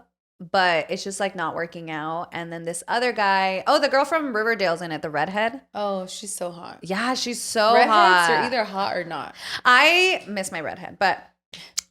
but it's just like not working out. And then this other guy, the girl from Riverdale's in it, the redhead. Oh, she's so hot. Yeah, she's so Redheads hot. are either hot or not. I miss my redhead, but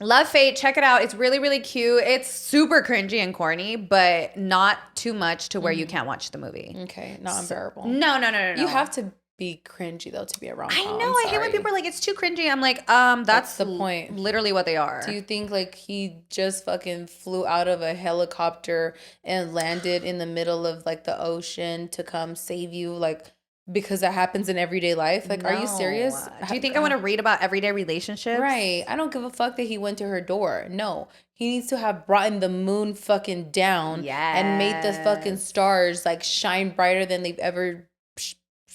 Love Fate, check it out. It's really, really cute. It's super cringy and corny, but not too much to where you can't watch the movie. Okay, not unbearable. No. You have to be cringy though to be a rom-com. I know. I hate when people are like, it's too cringy. I'm like, that's the point. Literally what they are. Do you think like he just fucking flew out of a helicopter and landed in the middle of like the ocean to come save you? Like, because that happens in everyday life. Like, are you serious? Do you think I want to read about everyday relationships? Right. I don't give a fuck that he went to her door. No. He needs to have brought the moon fucking down and made the fucking stars like shine brighter than they've ever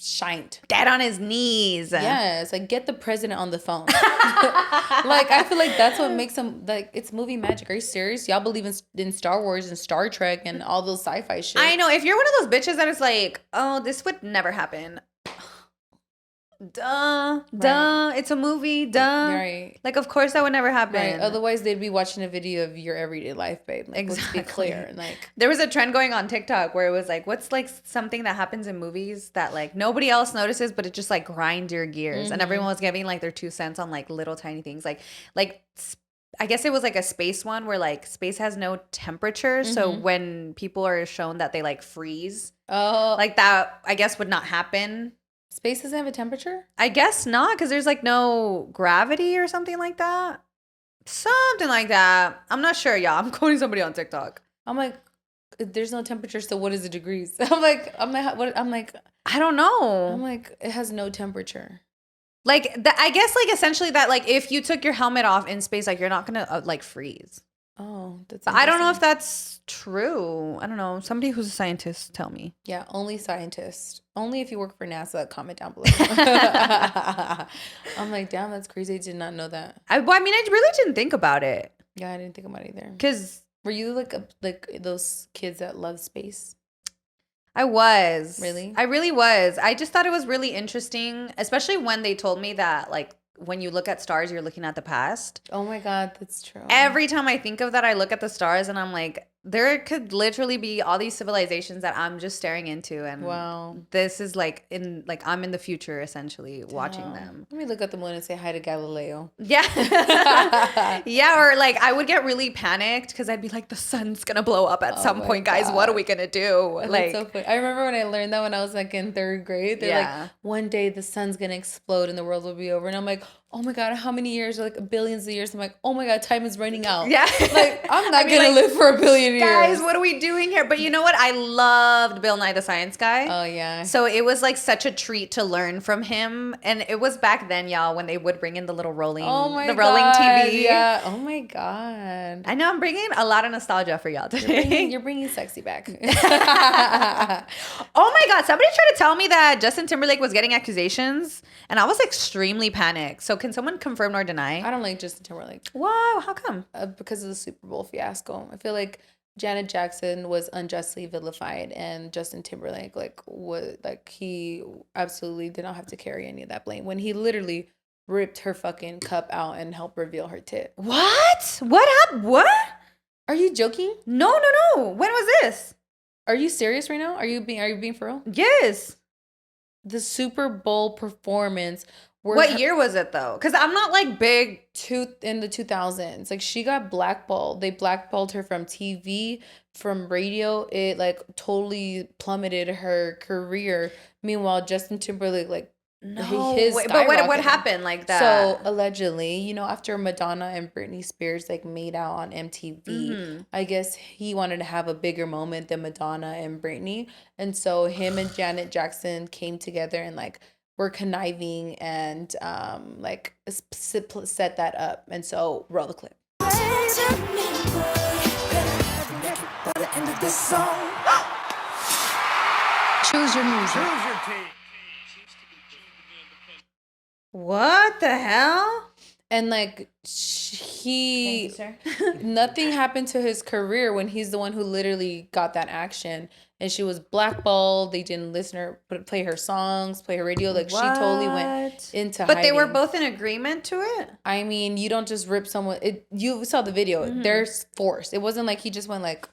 shined. Get on his knees. Yes, like get the president on the phone. Like I feel like that's what makes him like it's movie magic. Are you serious? Y'all believe in Star Wars and Star Trek and all those sci-fi shit. I know. If you're one of those bitches that is like, oh, this would never happen. Duh. It's a movie. Duh. Right. Like, of course that would never happen. Right. Otherwise, they'd be watching a video of your everyday life, babe. Like, Exactly. let's be clear. Like, there was a trend going on TikTok where it was like, what's like something that happens in movies that like nobody else notices, but it just like grinds your gears, and everyone was giving like their 2 cents on like little tiny things, like I guess it was like a space one where like space has no temperature, so when people are shown that they like freeze, like that, I guess would not happen. Space doesn't have a temperature? I guess not, because there's like no gravity or something like that. Something like that. I'm not sure, y'all. I'm quoting somebody on TikTok. I'm like, there's no temperature, so what is the degrees? I'm like, I don't know. I'm like, it has no temperature. Like, I guess like essentially that like if you took your helmet off in space, like you're not gonna like freeze. Oh, that's. I don't know if that's true. I don't know. Somebody who's a scientist, tell me. Yeah, only scientists. Only if you work for NASA. Comment down below. I'm like, damn, that's crazy. I did not know that. I mean, I really didn't think about it. Yeah, I didn't think about it either. Because were you like those kids that love space? I was. Really? I really was. I just thought it was really interesting, especially when they told me that like when you look at stars, you're looking at the past. Oh my God, that's true. Every time I think of that, I look at the stars and I'm like, there could literally be all these civilizations that I'm just staring into, and wow, this is like I'm in the future essentially watching them. Let me look at the moon and say hi to Galileo. Yeah. Yeah, or like I would get really panicked because I'd be like, the sun's gonna blow up at some point, guys. What are we gonna do? That's like so funny. I remember when I learned that when I was like in 3rd grade. They're like, one day the sun's gonna explode and the world will be over, and I'm like, oh my God, how many years? Like billions of years. I'm like, oh my God, time is running out. Yeah. Like I'm not gonna live for a billion years. Guys, what are we doing here? But you know what? I loved Bill Nye the Science Guy. Oh yeah. So it was like such a treat to learn from him. And it was back then, y'all, when they would bring in the little rolling rolling TV. Yeah. Oh my God. I know I'm bringing a lot of nostalgia for y'all today. You're bringing sexy back. Oh my God. Somebody tried to tell me that Justin Timberlake was getting accusations, and I was extremely panicked. So can someone confirm or deny? I don't like Justin Timberlake. Wow. How come? Because of the Super Bowl fiasco. I feel like Janet Jackson was unjustly vilified, and Justin Timberlake he absolutely did not have to carry any of that blame when he literally ripped her fucking cup out and helped reveal her tit. What? What happened? What? Are you joking? No. When was this? Are you serious right now? Are you being for real? Yes. The Super Bowl performance. What year was it though? Because I'm not like big. In the 2000s. Like she got blackballed. They blackballed her from TV, from radio. It like totally plummeted her career. Meanwhile, Justin Timberlake but what happened like that? So allegedly, after Madonna and Britney Spears like made out on MTV, I guess he wanted to have a bigger moment than Madonna and Britney, and so him and Janet Jackson came together and like were conniving and set that up, and so roll the clip. Choose your music. What the hell? And like nothing happened to his career when he's the one who literally got that action. And she was blackballed. They didn't listen to her, play her songs, play her radio. Like she totally went into hiding. But they were both in agreement to it? I mean, you don't just rip someone. You saw the video. There's force. It wasn't like he just went like,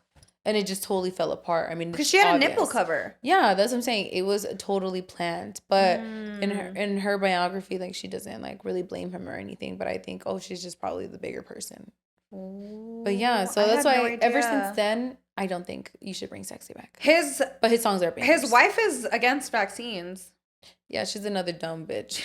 and it just totally fell apart. I mean, because she had a nipple cover. Yeah, that's what I'm saying. It was totally planned. But in her biography, like she doesn't like really blame him or anything. But I think, she's just probably the bigger person. Ooh, but yeah, so that's why ever since then, I don't think you should bring sexy back. But his songs are bangers. His wife is against vaccines. Yeah, she's another dumb bitch.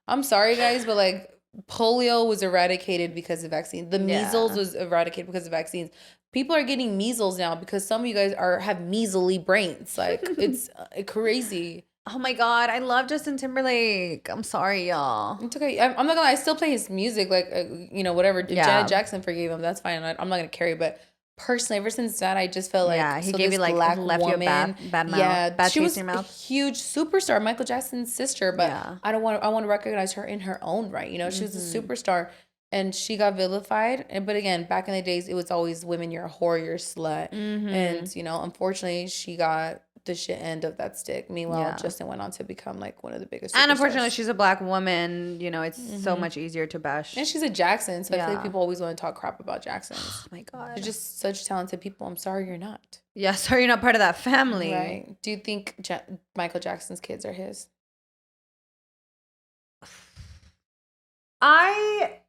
I'm sorry, guys, but like polio was eradicated because of vaccines. The measles was eradicated because of vaccines. People are getting measles now because some of you guys have measly brains. Like it's crazy. Oh my God, I love Justin Timberlake. I'm sorry, y'all. It's okay. I'm not gonna lie. I still play his music. Like whatever. Janet Jackson forgave him. That's fine. I'm not gonna carry. But personally, ever since that, I just felt like Yeah, he so gave this you like black left you a woman, bad mouth, yeah, bad she taste was in your a mouth. huge superstar, Michael Jackson's sister, but Yeah. I want to recognize her in her own right. You know, she was a superstar, and she got vilified. But again, back in the days, it was always women, you're a whore, you're a slut, and you know, unfortunately, she got the shit end of that stick. Meanwhile, Yeah. Justin went on to become like one of the biggest And superstars. unfortunately, she's a black woman. You know, it's so much easier to bash. And she's a Jackson, so I feel Yeah. like people always want to talk crap about Jacksons. Oh my God. They're just such talented people. I'm sorry you're not. Yeah, sorry you're not part of that family. Right. Do you think Michael Jackson's kids are his? I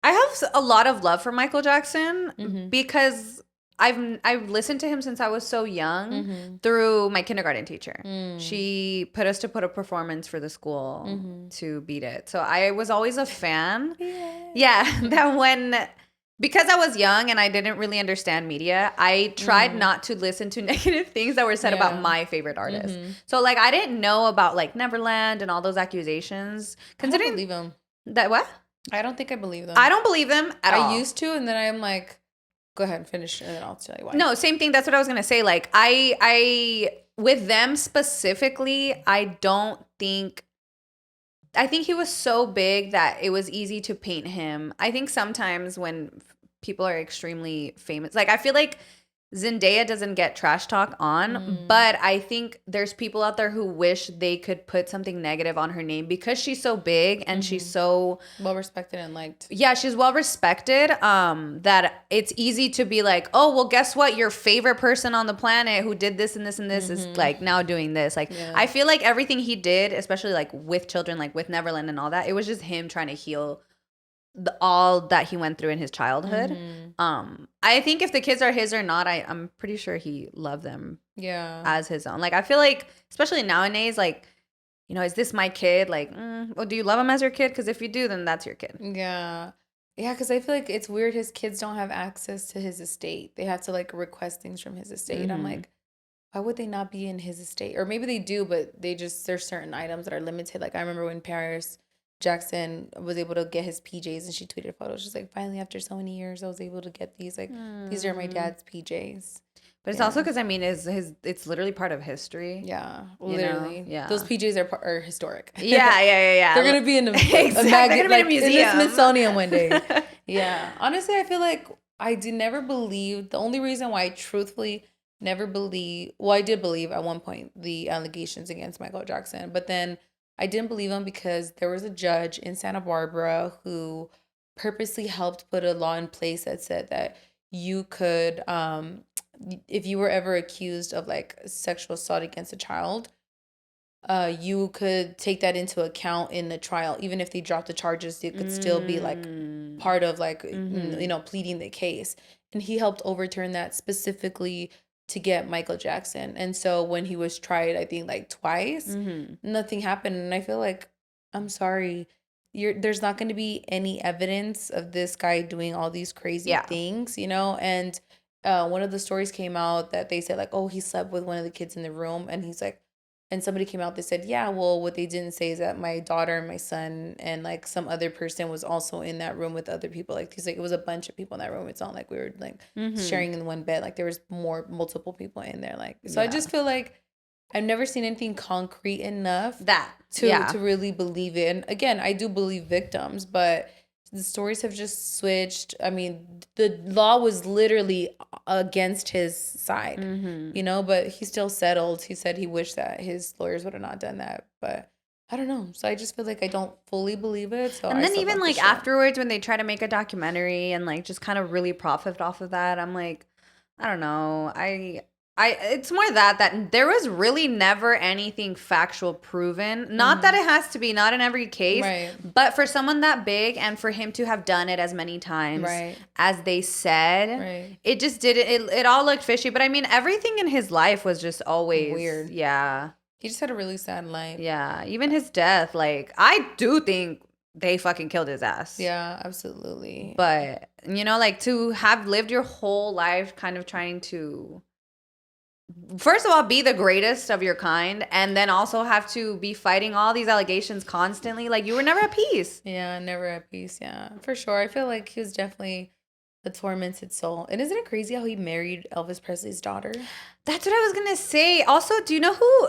have a lot of love for Michael Jackson because I've listened to him since I was so young through my kindergarten teacher. She put us to put a performance for the school to Beat It. So I was always a fan. Yeah, that because I was young and I didn't really understand media, I tried not to listen to negative things that were said about my favorite artist. So like I didn't know about like Neverland and all those accusations. I don't believe them. That what? I don't think I believe them. I don't believe them at all. I used to, and then I'm like, go ahead and finish, and then I'll tell you why. No, same thing. That's what I was gonna say. Like I with them specifically, I think he was so big that it was easy to paint him. I think sometimes when people are extremely famous, like I feel like Zendaya doesn't get trash talk on, but I think there's people out there who wish they could put something negative on her name because she's so big and she's so well respected and liked. Yeah, she's well respected. That it's easy to be like, oh, well, guess what? Your favorite person on the planet who did this and this and this is like now doing this. Like, I feel like everything he did, especially like with children, like with Neverland and all that, it was just him trying to heal all that he went through in his childhood. I think if the kids are his or not, I'm pretty sure he loved them as his own. Like I feel like especially nowadays, like, you know, is this my kid? Like, well, do you love him as your kid? Because if you do, then that's your kid. Yeah because I feel like it's weird his kids don't have access to his estate. They have to like request things from his estate. I'm like, why would they not be in his estate? Or maybe they do, but there's certain items that are limited. Like I remember when Paris Jackson was able to get his PJs, and she tweeted photos. She's like, finally, after so many years, I was able to get these. Like, these are my dad's PJs. But it's also because, I mean, it's literally part of history. Yeah, literally. You know? Yeah. Those PJs are historic. Yeah. They're going to be in a, exactly. They're gonna be in a museum. In the Smithsonian one day. Yeah. Honestly, I feel like I did never believe. The only reason why I truthfully never believe, well, I did believe at one point the allegations against Michael Jackson, but then I didn't believe him because there was a judge in Santa Barbara who purposely helped put a law in place that said that you could, if you were ever accused of like sexual assault against a child, you could take that into account in the trial. Even if they dropped the charges, it could still be like part of like, you know, pleading the case. And he helped overturn that specifically to get Michael Jackson. And so when he was tried, I think like twice, nothing happened. And I feel like, I'm sorry, there's not going to be any evidence of this guy doing all these crazy things, you know? And one of the stories came out that they said like, oh, he slept with one of the kids in the room. And he's like, and somebody came out, they said, yeah, well, what they didn't say is that my daughter and my son and like some other person was also in that room with other people. Like he's like, it was a bunch of people in that room. It's not like we were like sharing in one bed. Like there was multiple people in there. Like, so I just feel like I've never seen anything concrete enough to really believe it. And again, I do believe victims, but the stories have just switched. I mean, the law was literally against his side, you know, but he still settled. He said he wished that his lawyers would have not done that, but I don't know. So I just feel like I don't fully believe it. So and then even like afterwards when they try to make a documentary and like just kind of really profit off of that, I'm like, I don't know. It's more that there was really never anything factual proven. Not that it has to be, not in every case, but for someone that big and for him to have done it as many times as they said, it just didn't. It all looked fishy. But I mean, everything in his life was just always weird. Yeah, he just had a really sad life. Yeah, even his death. Like I do think they fucking killed his ass. Yeah, absolutely. But you know, like to have lived your whole life kind of trying to, first of all, be the greatest of your kind, and then also have to be fighting all these allegations constantly. Like, you were never at peace. Yeah, never at peace. Yeah, for sure. I feel like he was definitely The Tormented Soul. And isn't it crazy how he married Elvis Presley's daughter? That's what I was gonna say. Also, do you know who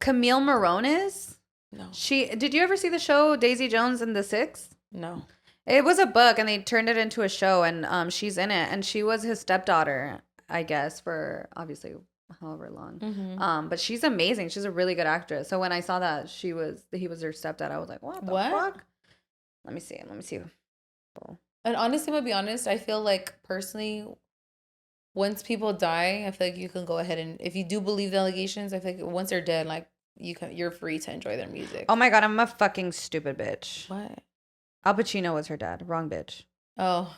Camille Marone is? No. Did you ever see the show Daisy Jones and the Six? No. It was a book and they turned it into a show, and she's in it, and she was his stepdaughter, I guess, for obviously however long. Mm-hmm. But she's amazing. She's a really good actress. So when I saw that he was her stepdad, I was like, what the fuck? Let me see. And honestly, I'm gonna be honest, I feel like personally, once people die, I feel like you can go ahead and if you do believe the allegations, I feel like once they're dead, like you're free to enjoy their music. Oh my god, I'm a fucking stupid bitch. What? Al Pacino was her dad. Wrong bitch. Oh.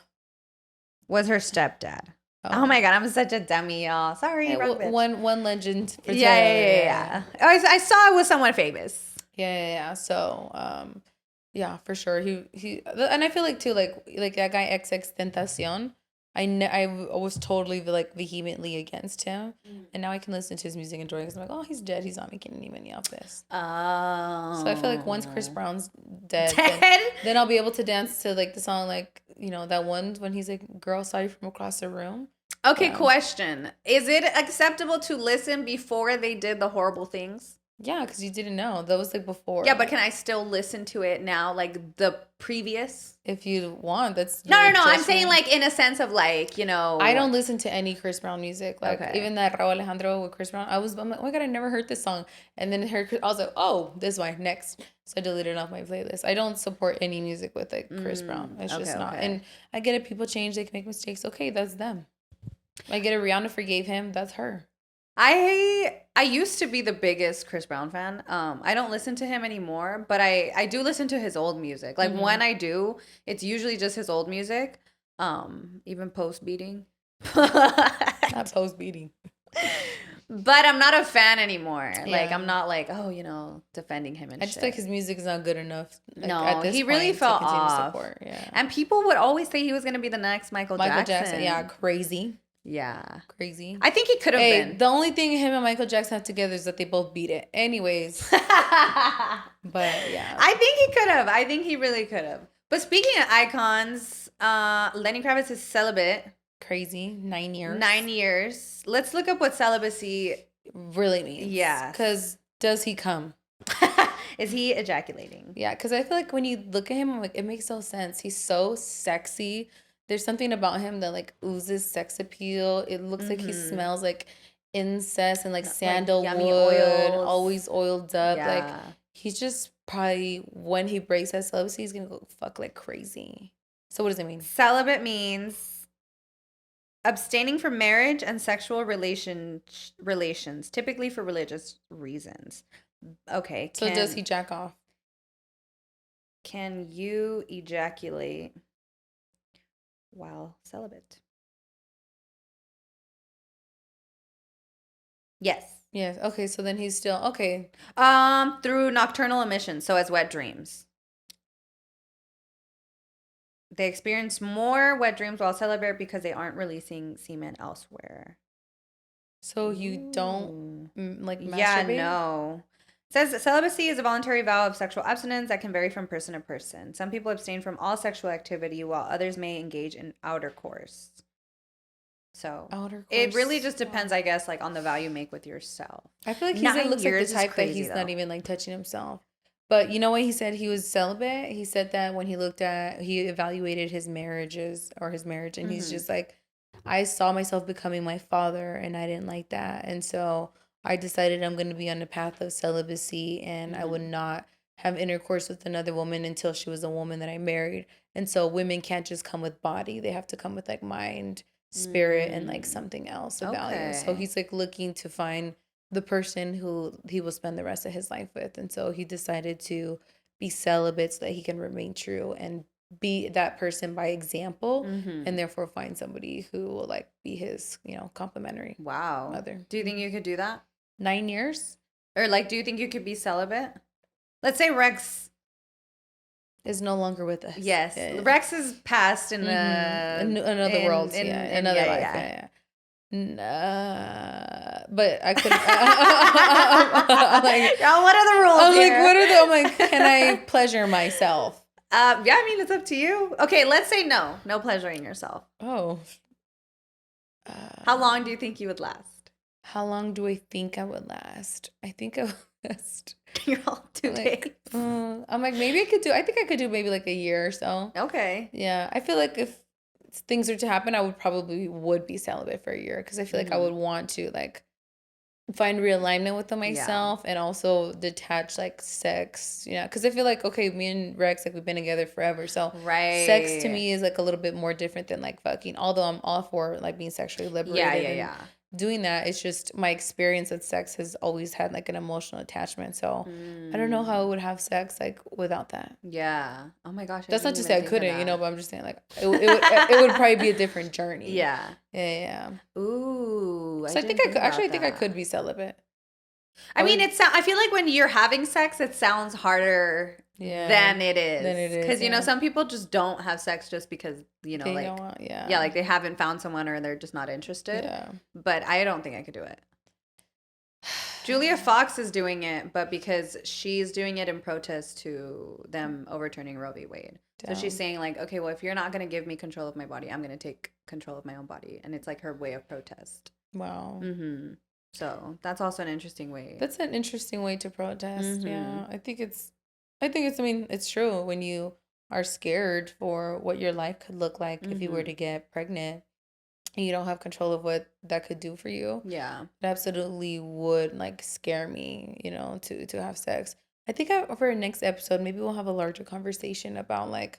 Was her stepdad. Oh my god, I'm such a dummy, y'all. Sorry, wrong bitch. One legend. Yeah. I saw it with someone famous. Yeah. So, yeah, for sure. He and I feel like too, like that guy XX Tentacion. I was totally like vehemently against him, and now I can listen to his music and enjoy it because I'm like, oh, he's dead. He's not making any money off this. Oh. So I feel like once Chris Brown's dead? Then I'll be able to dance to like the song, like that one when he's like, "Girl, saw you from across the room." Okay, question: is it acceptable to listen before they did the horrible things? Yeah, because you didn't know. That was like before. Yeah, but can I still listen to it now, like the previous? If you want, that's no. I'm saying like in a sense of like, I don't listen to any Chris Brown music. Like even that Raul Alejandro with Chris Brown. I'm like, oh my god, I never heard this song. And then I was like, oh, this one next. So I deleted it off my playlist. I don't support any music with like Chris Brown. It's just not. Okay. And I get it. People change. They can make mistakes. Okay, that's them. I get it. Rihanna forgave him. That's her. I used to be the biggest Chris Brown fan. I don't listen to him anymore, but I do listen to his old music. Like when I do, it's usually just his old music. Even post beating. Not post beating. But I'm not a fan anymore. Yeah. Like I'm not like, defending him and I just like his music is not good enough. Like, no, at this he really fell off. Yeah. And people would always say he was gonna be the next Michael Jackson. Yeah, crazy. Yeah. Crazy. I think he could have been. The only thing him and Michael Jackson have together is that they both beat it. Anyways. But yeah. I think he could have. I think he really could have. But speaking of icons, Lenny Kravitz is celibate. Crazy. 9 years. 9 years. Let's look up what celibacy really means. Yeah. Because does he come? Is he ejaculating? Yeah, because I feel like when you look at him, I'm like, it makes no sense. He's so sexy. There's something about him that like oozes sex appeal. It looks like he smells like incest and like sandalwood, like always oiled up. Yeah. Like he's just probably when he breaks that celibacy, he's gonna go fuck like crazy. So what does it mean? Celibate means abstaining from marriage and sexual relations, typically for religious reasons. Okay. So does he jack off? Can you ejaculate while celibate? Yes. Yes. Okay. So then he's still okay. Through nocturnal emission, so as wet dreams. They experience more wet dreams while celibate because they aren't releasing semen elsewhere. So you don't like masturbate? Yeah, no. It says that celibacy is a voluntary vow of sexual abstinence that can vary from person to person. Some people abstain from all sexual activity while others may engage in outer course. So it really just depends, I guess, like on the vow you make with yourself. I feel like he looks like the type that he's not even like touching himself. But you know when he said he was celibate? He said that when he evaluated his marriage, and he's just like, I saw myself becoming my father, and I didn't like that. And so I decided I'm going to be on the path of celibacy, and I would not have intercourse with another woman until she was a woman that I married. And so women can't just come with body. They have to come with like mind, spirit, and like something else of value. So he's like looking to find the person who he will spend the rest of his life with. And so he decided to be celibate so that he can remain true and be that person by example, and therefore find somebody who will like be his, complimentary mother. Do you think you could do that? 9 years? Or like, do you think you could be celibate? Let's say Rex is no longer with us. Yes. Rex is passed in another world. Another life. Yeah. But I couldn't. I'm like, what are the rules? I'm like, what are the? I'm like, can I pleasure myself? Yeah, I mean, it's up to you. Okay, let's say no. No pleasuring yourself. Oh. How long do you think you would last? How long do I think I would last? I think I would last. You're all 2 days. I'm like, maybe I could do, I think I could do maybe like a year or so. Okay. Yeah. I feel like if things were to happen, I would be celibate for a year because I feel like I would want to like find realignment with myself and also detach like sex, because I feel like, okay, me and Rex, like we've been together forever, so sex to me is like a little bit more different than like fucking, although I'm all for like being sexually liberated and doing that. It's just my experience with sex has always had like an emotional attachment, so I don't know how I would have sex like without that. Oh my gosh, that's not to say I couldn't, but I'm just saying like it would probably be a different journey. Yeah. Ooh. So I think I could be celibate. I mean, I feel like when you're having sex, it sounds harder than it is. Because, some people just don't have sex just because, like they haven't found someone or they're just not interested. Yeah. But I don't think I could do it. Julia Fox is doing it, but because she's doing it in protest to them overturning Roe v. Wade. Damn. So she's saying like, okay, well, if you're not going to give me control of my body, I'm going to take control of my own body. And it's like her way of protest. Wow. Mm-hmm. So that's also an interesting way. That's an interesting way to protest. Mm-hmm. Yeah. I think I mean, it's true when you are scared for what your life could look like if you were to get pregnant and you don't have control of what that could do for you. Yeah. It absolutely would like scare me, to have sex. I think for our next episode, maybe we'll have a larger conversation about like,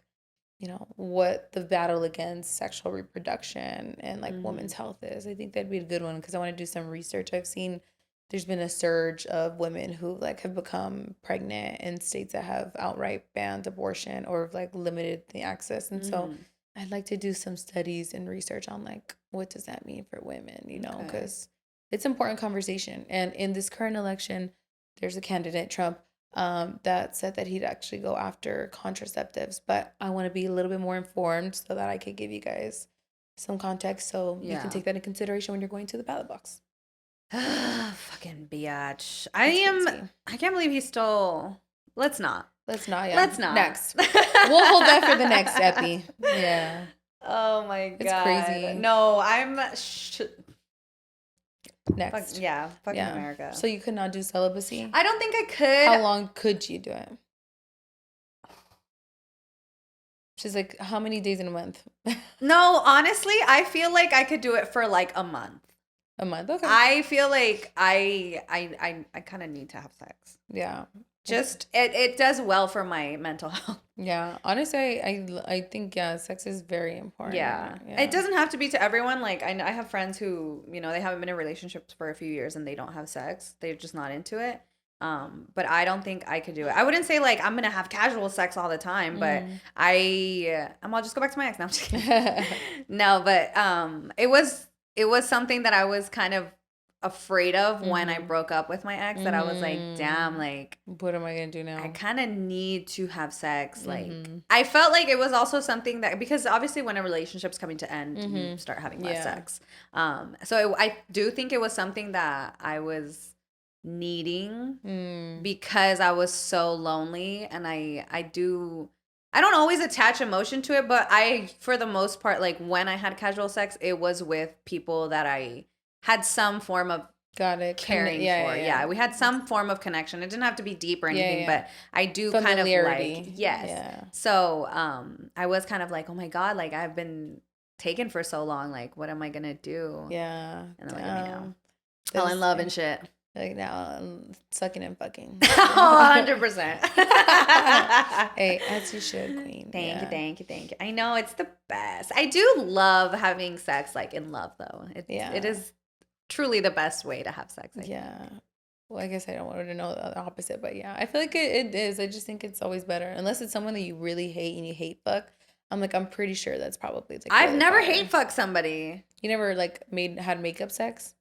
what the battle against sexual reproduction and like women's health is. I think that'd be a good one because I want to do some research. I've seen there's been a surge of women who like have become pregnant in states that have outright banned abortion or like limited the access. And so I'd like to do some studies and research on like, what does that mean for women, because it's important conversation. And in this current election, there's a candidate, Trump, that said that he'd actually go after contraceptives, but I want to be a little bit more informed so that I could give you guys some context so you can take that into consideration when you're going to the ballot box. Fucking biatch. I can't believe he's still. Let's not. Yeah. Let's not. Next. We'll hold that for the next epi. Yeah. Oh my God. It's crazy. No, I'm. Next. Fucking America. So you could not do celibacy? I don't think I could. How long could you do it? She's like, how many days in a month? No, honestly, I feel like I could do it for like a month. A month? Okay. I feel like I kind of need to have sex. Yeah. Just it does well for my mental health. Yeah. Honestly, I think sex is very important. Yeah. It doesn't have to be to everyone. Like I have friends who, they haven't been in relationships for a few years and they don't have sex. They're just not into it. But I don't think I could do it. I wouldn't say like I'm gonna have casual sex all the time, but I'll just go back to my ex now. I'm just kidding. No, but it was something that I was kind of afraid of when I broke up with my ex, that I was like, damn, like, what am I gonna do now? I kind of need to have sex. Like, I felt like it was also something that, because obviously when a relationship's coming to end, you start having less sex. So I do think it was something that I was needing because I was so lonely, and I don't always attach emotion to it, but for the most part, like when I had casual sex, it was with people that I had some form of caring for. Yeah, we had some form of connection. It didn't have to be deep or anything, but I do kind of like, yes. Yeah. So I was kind of like, oh my God, like I've been taken for so long. Like, what am I going to do? Yeah. And then like, now. Fell in love and shit. Like now I'm sucking and fucking. 100%. Hey, as you should, queen. Thank you. I know, it's the best. I do love having sex, like in love though. It is truly the best way to have sex. Well, I guess I don't want to know the opposite, but I feel like it is. I just think it's always better. Unless it's someone that you really hate and you hate fuck. I'm pretty sure that's probably like I've never hate fucked somebody. You never like had makeup sex?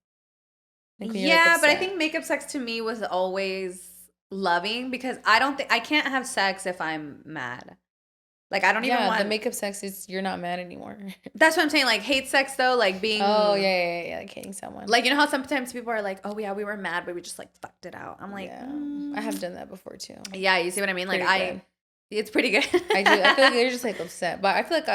Yeah, but I think makeup sex to me was always loving, because I can't have sex if I'm mad. Like I don't even want the makeup sex is you're not mad anymore. That's what I'm saying. Like hate sex though, like being like hating someone. Like how sometimes people are like, oh yeah, we were mad but we just like fucked it out. I'm like, I have done that before too. Yeah, you see what I mean? Like It's pretty good. I do. I feel like they're just like upset, but I feel like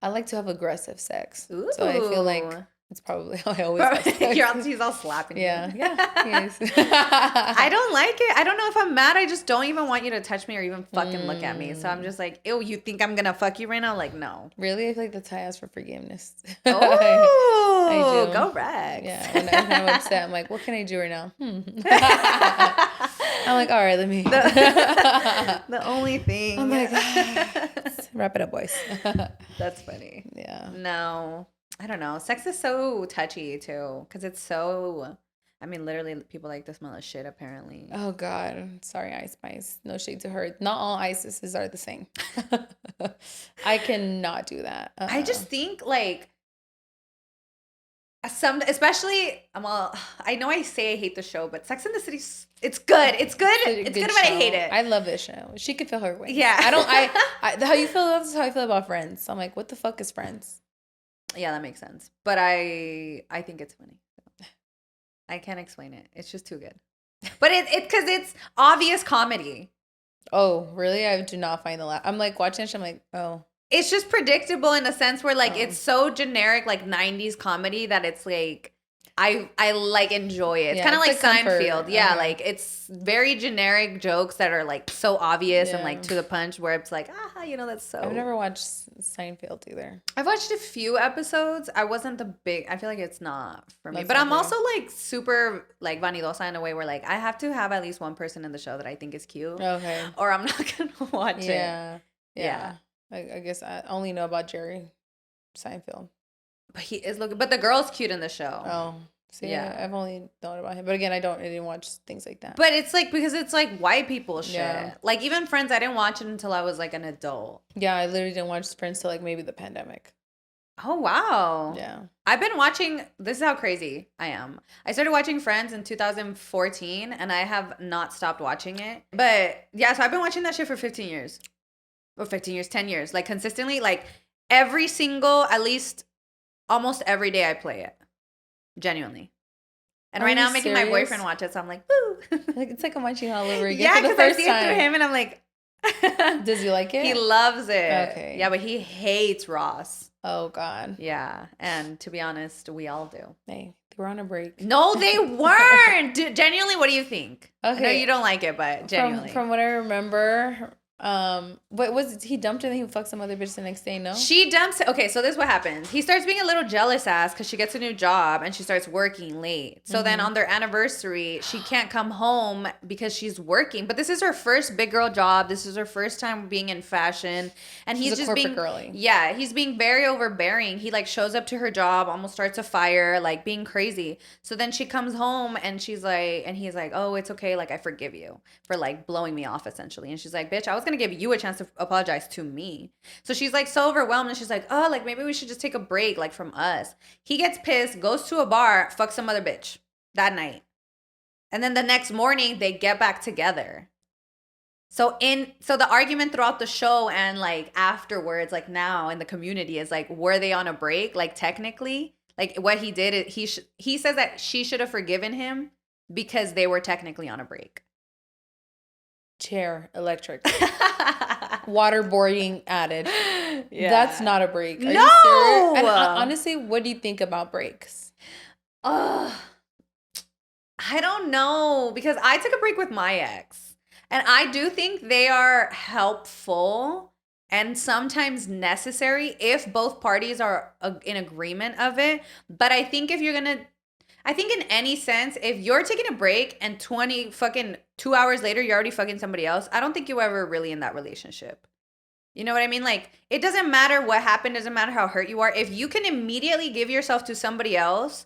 I like to have aggressive sex. Ooh. So I feel like it's probably how I always have sex. He's all slapping you. Yeah, he is. I don't like it. I don't know if I'm mad. I just don't even want you to touch me or even fucking look at me. So I'm just like, ew, you think I'm gonna fuck you right now? Like, no. Really? I feel like that's how I ask for forgiveness. Oh, I do. go Rex. Yeah, when I'm upset, I'm like, what can I do right now? I'm like, all right, let me. The only thing. I'm like, wrap it up, boys. That's funny. Yeah. No, I don't know. Sex is so touchy too, because it's so. I mean, literally, people like to smell of shit. Apparently. Oh God, sorry, Ice Spice. No shade to her. Not all Ices are the same. I cannot do that. I just think like some, especially I know I say I hate the show, but Sex and the City, it's good. It's good. It's good, but I hate it. I love this show. She could feel her way. Yeah. I don't. I how you feel. That's how I feel about Friends. I'm like, what the fuck is Friends? Yeah, that makes sense. But I think it's funny. I can't explain it. It's just too good. But it because it's obvious comedy. Oh, really? I do not find the laugh. I'm like watching it. I'm like, oh. It's just predictable in a sense where like it's so generic, like 90s comedy that it's like I like enjoy it. It's kind of like Seinfeld. Yeah, like it's very generic jokes that are like so obvious and like to the punch where it's like, that's so. I've never watched Seinfeld either. I've watched a few episodes. I wasn't the big. I feel like it's not for me. But I'm also like super like vanidosa in a way where like I have to have at least one person in the show that I think is cute. Okay. Or I'm not gonna watch it. Yeah. I guess I only know about Jerry Seinfeld. But he is looking. But the girl's cute in the show. Oh. See, I've only known about him. But again, I didn't watch things like that. But it's like, because it's like white people shit. Yeah. Like even Friends, I didn't watch it until I was like an adult. Yeah, I literally didn't watch Friends till like maybe the pandemic. Oh, wow. Yeah. I've been watching, this is how crazy I am. I started watching Friends in 2014 and I have not stopped watching it. But yeah, so I've been watching that shit for 15 years. Or 15 years, 10 years. Like consistently, like every single, at least almost every day I play it. Genuinely. And right now I'm making my boyfriend watch it, so I'm like, woo. It's like I'm watching all over again. Yeah, because I see it through him and I'm like. Does he like it? He loves it. Okay. Yeah, but he hates Ross. Oh, God. Yeah, and to be honest, we all do. Hey, they were on a break. No, they weren't. Genuinely, what do you think? Okay. I know you don't like it, but genuinely. From what I remember... what was it? He dumped her and he fucked some other bitch the next day, no? She dumps. Okay, so this is what happens. He starts being a little jealous ass because she gets a new job and she starts working late. So then on their anniversary, she can't come home because she's working. But this is her first big girl job. This is her first time being in fashion. And he's just being girly. Yeah, he's being very overbearing. He like shows up to her job, almost starts a fire, like being crazy. So then she comes home and she's like, and he's like, oh, it's okay. Like I forgive you for like blowing me off essentially. And she's like, bitch, I was gonna give you a chance to apologize to me. So she's like so overwhelmed and she's like, oh, like maybe we should just take a break like from us. He gets pissed, goes to a bar, fucks some other bitch that night. And then the next morning they get back together. So the argument throughout the show and like afterwards, like now in the community is like, were they on a break? Like technically, like what he did, he says that she should have forgiven him because they were technically on a break. Chair, electric. Waterboarding added. Yeah. That's not a break. Are no! you serious? And honestly, what do you think about breaks? I don't know, because I took a break with my ex. And I do think they are helpful and sometimes necessary if both parties are in agreement of it. But I think if you're going to, I think in any sense, if you're taking a break and 2 hours later, you're already fucking somebody else, I don't think you were ever really in that relationship. You know what I mean? Like, it doesn't matter what happened. Doesn't matter how hurt you are. If you can immediately give yourself to somebody else,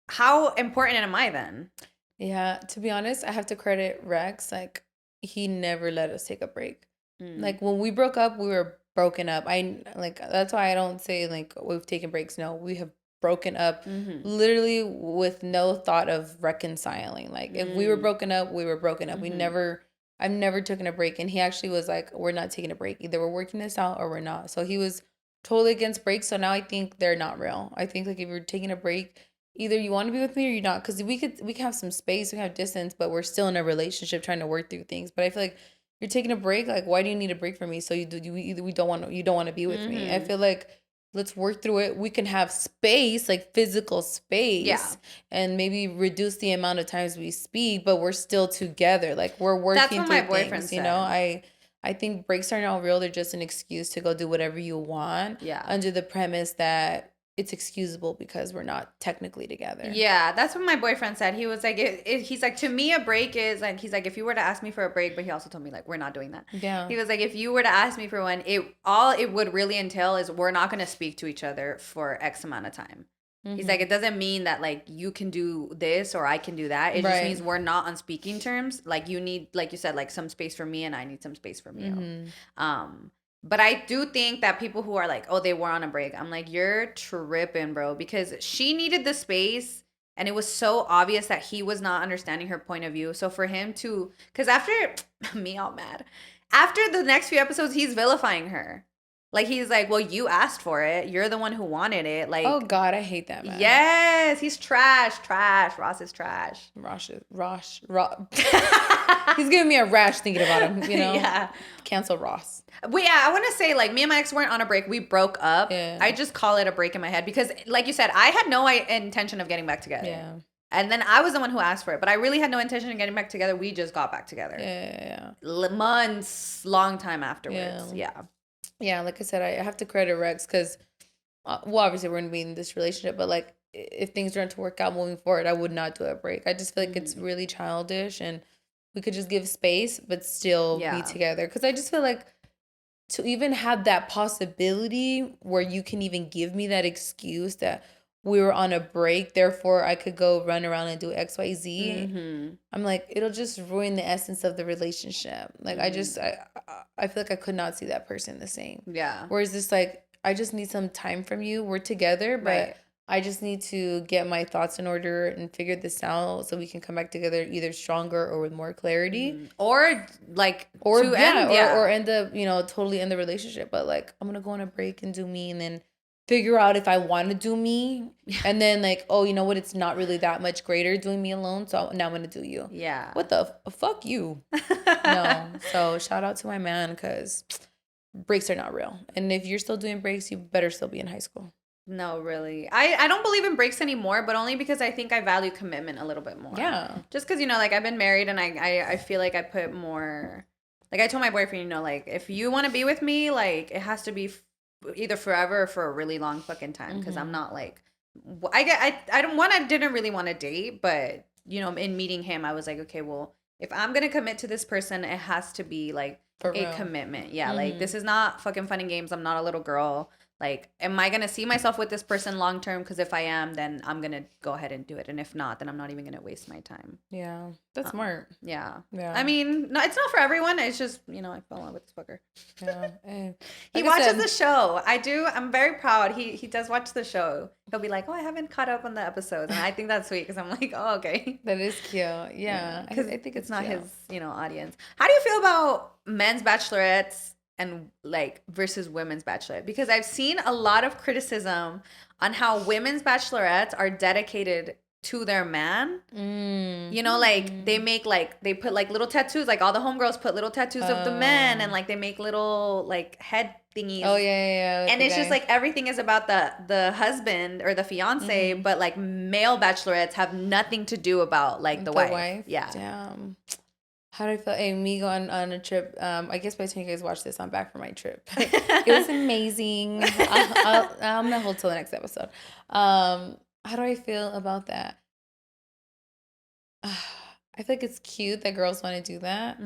how important am I then? Yeah, to be honest, I have to credit Rex. Like, he never let us take a break. Like, when we broke up, we were broken up. That's why I don't say, like, we've taken breaks. No, we have broken up literally with no thought of reconciling. Like if we were broken up, we were broken up. I've never taken a break. And he actually was like, we're not taking a break. Either we're working this out or we're not. So he was totally against breaks. So now I think they're not real. I think like if you're taking a break, either you want to be with me or you're not. Because we could have some space, we have distance, but we're still in a relationship trying to work through things. But I feel like you're taking a break. Like, why do you need a break from me? So you don't want to be with me. I feel like let's work through it. We can have space, like physical space, and maybe reduce the amount of times we speak, but we're still together. Like, we're working That's what through my boyfriend things, said. you know? I think breaks are not real. They're just an excuse to go do whatever you want. Yeah. Under the premise that it's excusable because we're not technically together. Yeah, that's what my boyfriend said. He was like, he's like, to me, a break is like, he's like, if you were to ask me for a break, but he also told me like, we're not doing that. Yeah. He was like, if you were to ask me for one, all it would really entail is we're not going to speak to each other for X amount of time. He's like, it doesn't mean that like you can do this or I can do that. It just means we're not on speaking terms. Like you need, like you said, like some space for me and I need some space from you. But I do think that people who are like, oh, they were on a break. I'm like, you're tripping, bro. Because she needed the space and it was so obvious that he was not understanding her point of view. So for him to, because after, me all mad. After the next few episodes, he's vilifying her. Like, he's like, well, you asked for it. You're the one who wanted it. Like, oh, God, I hate that man. Yes, he's trash. Ross is trash. Ross. He's giving me a rash thinking about him, you know? Yeah. Cancel Ross. But yeah, I want to say, like, me and my ex weren't on a break. We broke up. Yeah. I just call it a break in my head because, like you said, I had no intention of getting back together. Yeah. And then I was the one who asked for it. But I really had no intention of getting back together. We just got back together. Yeah. Months, long time afterwards. Yeah. Yeah, like I said, I have to credit Rex because, well, obviously we're going to be in this relationship, but like if things aren't to work out moving forward, I would not do a break. I just feel like it's really childish and we could just give space, but still be together. Because I just feel like to even have that possibility where you can even give me that excuse that we were on a break, therefore I could go run around and do X, Y, Z. I'm like, it'll just ruin the essence of the relationship. Like, I feel like I could not see that person the same. Yeah. Whereas this, like, I just need some time from you. We're together, but I just need to get my thoughts in order and figure this out so we can come back together either stronger or with more clarity. Or like, or end the, totally end the relationship. But like, I'm going to go on a break and do me and then figure out if I want to do me and then like, oh, you know what? It's not really that much greater doing me alone. So now I'm going to do you. Yeah. What the fuck you? No. So shout out to my man because breaks are not real. And if you're still doing breaks, you better still be in high school. No, really. I don't believe in breaks anymore, but only because I think I value commitment a little bit more. Yeah. Just because, like I've been married and I feel like I put more, like I told my boyfriend, like if you want to be with me, like it has to be either forever or for a really long fucking time because I'm not like I didn't really want to date, but in meeting him I was like, okay, well, if I'm gonna commit to this person, it has to be like for a real. commitment. Yeah, like this is not fucking fun and games. I'm not a little girl. Like, am I gonna see myself with this person long term? Because if I am, then I'm gonna go ahead and do it, and if not, then I'm not even gonna waste my time. Yeah, that's smart. Yeah. I mean, no, it's not for everyone. It's just I fell in love with this fucker. Yeah. He watches the show. I'm very proud. He does watch the show. He'll be like, oh, I haven't caught up on the episodes, and I think that's sweet because I'm like, oh, okay. That is cute. Yeah, because I think it's not cute. his audience. How do you feel about men's bachelorettes and like versus women's bachelorette? Because I've seen a lot of criticism on how women's bachelorettes are dedicated to their man. Like they put like little tattoos, like all the homegirls put little tattoos of the men, and like they make little like head thingies. Oh yeah. And it's just like everything is about the husband or the fiance, but like male bachelorettes have nothing to do about like the wife. Yeah. Damn. How do I feel? Hey, me going on a trip. I guess by the time you guys watch this, I'm back from my trip. It was amazing. I'm gonna hold till the next episode. How do I feel about that? I feel like it's cute that girls want to do that,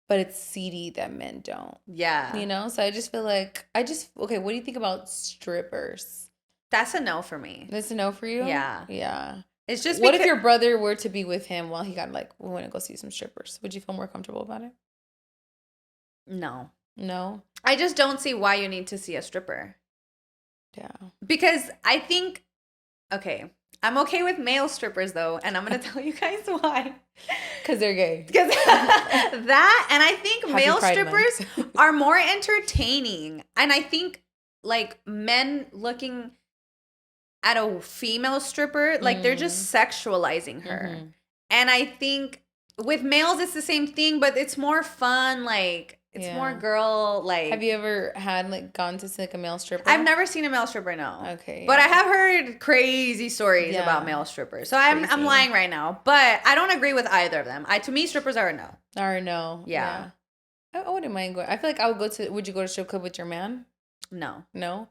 but it's seedy that men don't. Yeah. So I just feel like okay. What do you think about strippers? That's a no for me. That's a no for you. Yeah. It's just what if your brother were to be with him while he got like, we want to go see some strippers? Would you feel more comfortable about it? No. I just don't see why you need to see a stripper. Yeah. Because I think, okay, I'm okay with male strippers though, and I'm gonna tell you guys why. Because they're gay. Because that, and I think Happy male Pride strippers Month. are more entertaining, and I think like men looking at a female stripper, like they're just sexualizing her. And I think with males, it's the same thing, but it's more fun. Like, it's more girl, like. Have you ever had, like, gone to see, like, a male stripper? I've never seen a male stripper, no. Okay. But I have heard crazy stories about male strippers. So I'm lying right now. But I don't agree with either of them. To me, strippers are a no. Are a no. Yeah. I wouldn't mind going. I feel like I would go to, would you go to strip club with your man? No. No?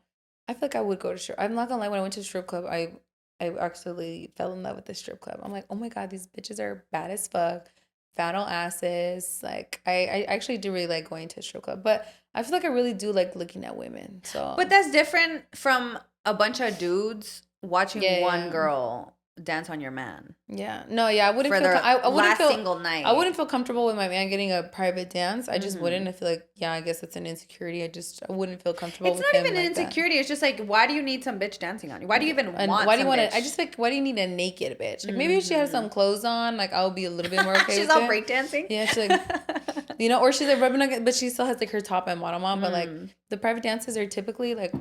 I feel like I would go to strip. I'm not gonna lie, when I went to the strip club, I actually fell in love with the strip club. I'm like, oh my God, these bitches are bad as fuck. Fat on asses. Like, I actually do really like going to a strip club. But I feel like I really do like looking at women. So, but that's different from a bunch of dudes watching one girl dance on your man. Yeah. No, yeah, I wouldn't for feel their I wouldn't last feel single night. I wouldn't feel comfortable with my man getting a private dance. I just wouldn't. I feel like, yeah, I guess it's an insecurity. I wouldn't feel comfortable with him. It's not even an like insecurity. It's just like, why do you need some bitch dancing on you? Why do you even want why do you want bitch? to? I just like, why do you need a naked bitch? Like, maybe if she has some clothes on, like, I'll be a little bit more okay. She's all breakdancing. Yeah, she's like, or she's like rubbing on, but she still has like her top and bottom on. But like the private dances are typically like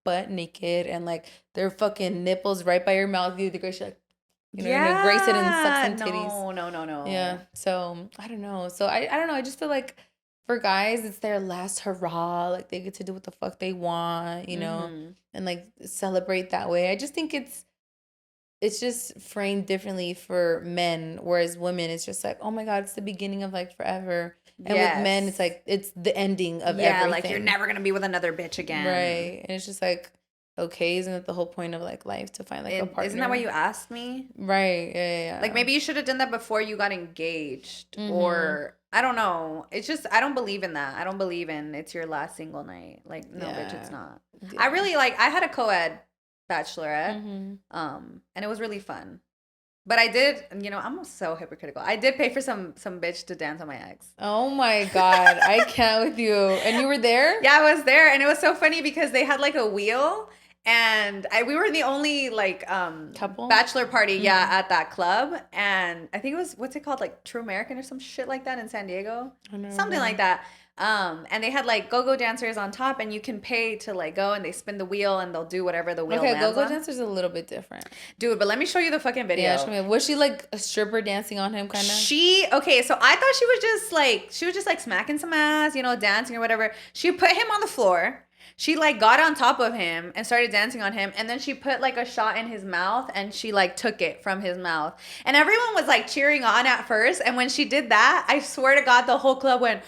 butt naked and like their fucking nipples right by your mouth. The girl, she's like, you know, and grace it and suck some titties. No. Yeah. So I don't know. So I don't know. I just feel like for guys, it's their last hurrah. Like they get to do what the fuck they want, you know, and like celebrate that way. I just think it's just framed differently for men, whereas women, it's just like, oh my God, it's the beginning of like forever. And with men, it's like it's the ending of everything. Yeah, like you're never gonna be with another bitch again. Right. And it's just like, okay, isn't that the whole point of like life, to find like a partner? Isn't that what you asked me? Right. Yeah. Like maybe you should have done that before you got engaged, or I don't know. It's just I don't believe in that. I don't believe in it's your last single night. Like no, bitch, it's not. Yeah. I had a co-ed bachelorette, and it was really fun. But I did, I'm so hypocritical. I did pay for some bitch to dance on my ex. Oh my God. I can't with you. And you were there? Yeah, I was there. And it was so funny because they had like a wheel. And we were the only like couple bachelor party, at that club. And I think it was, what's it called? Like True American or some shit like that in San Diego. Something like that. And they had like go-go dancers on top, and you can pay to like go, and they spin the wheel and they'll do whatever the wheel lands on. Go-go dancers a little bit different. Dude, but let me show you the fucking video. Yeah, show me. Was she like a stripper dancing on him kind of? Okay, so I thought she was just like smacking some ass, dancing or whatever. She put him on the floor. She like got on top of him and started dancing on him, and then she put like a shot in his mouth and she like took it from his mouth. And everyone was like cheering on at first, and when she did that, I swear to God, the whole club went,